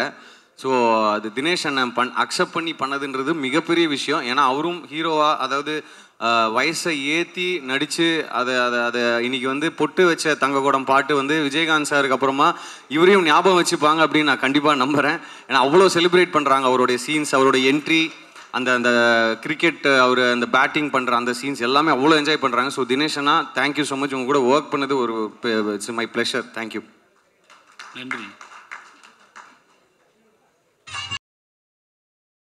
ஸோ அது தினேஷ் அண்ணன் அக்செப்ட் பண்ணி பண்ணதுன்றது மிகப்பெரிய விஷயம். ஏன்னா அவரும் ஹீரோவாக, அதாவது வயசை ஏற்றி நடித்து அதை இன்னைக்கு வந்து பொட்டு வச்ச தங்கக்கூடம் பாட்டு வந்து விஜயகாந்த் சாருக்கு அப்புறமா இவரையும் ஞாபகம் வச்சுப்பாங்க அப்படின்னு நான் கண்டிப்பாக நம்புகிறேன். ஏன்னா அவ்வளோ செலிப்ரேட் பண்ணுறாங்க அவருடைய சீன்ஸ், அவருடைய என்ட்ரி, அந்த கிரிக்கெட் அவர் அந்த பேட்டிங் பண்ணுற அந்த சீன்ஸ் எல்லாமே அவ்வளோ என்ஜாய் பண்ணுறாங்க. ஸோ தினேஷனா தேங்க்யூ ஸோ மச். உங்கள் கூட ஒர்க் பண்ணது இட்ஸ் மை ப்ளஷர். தேங்க்யூ. நன்றி.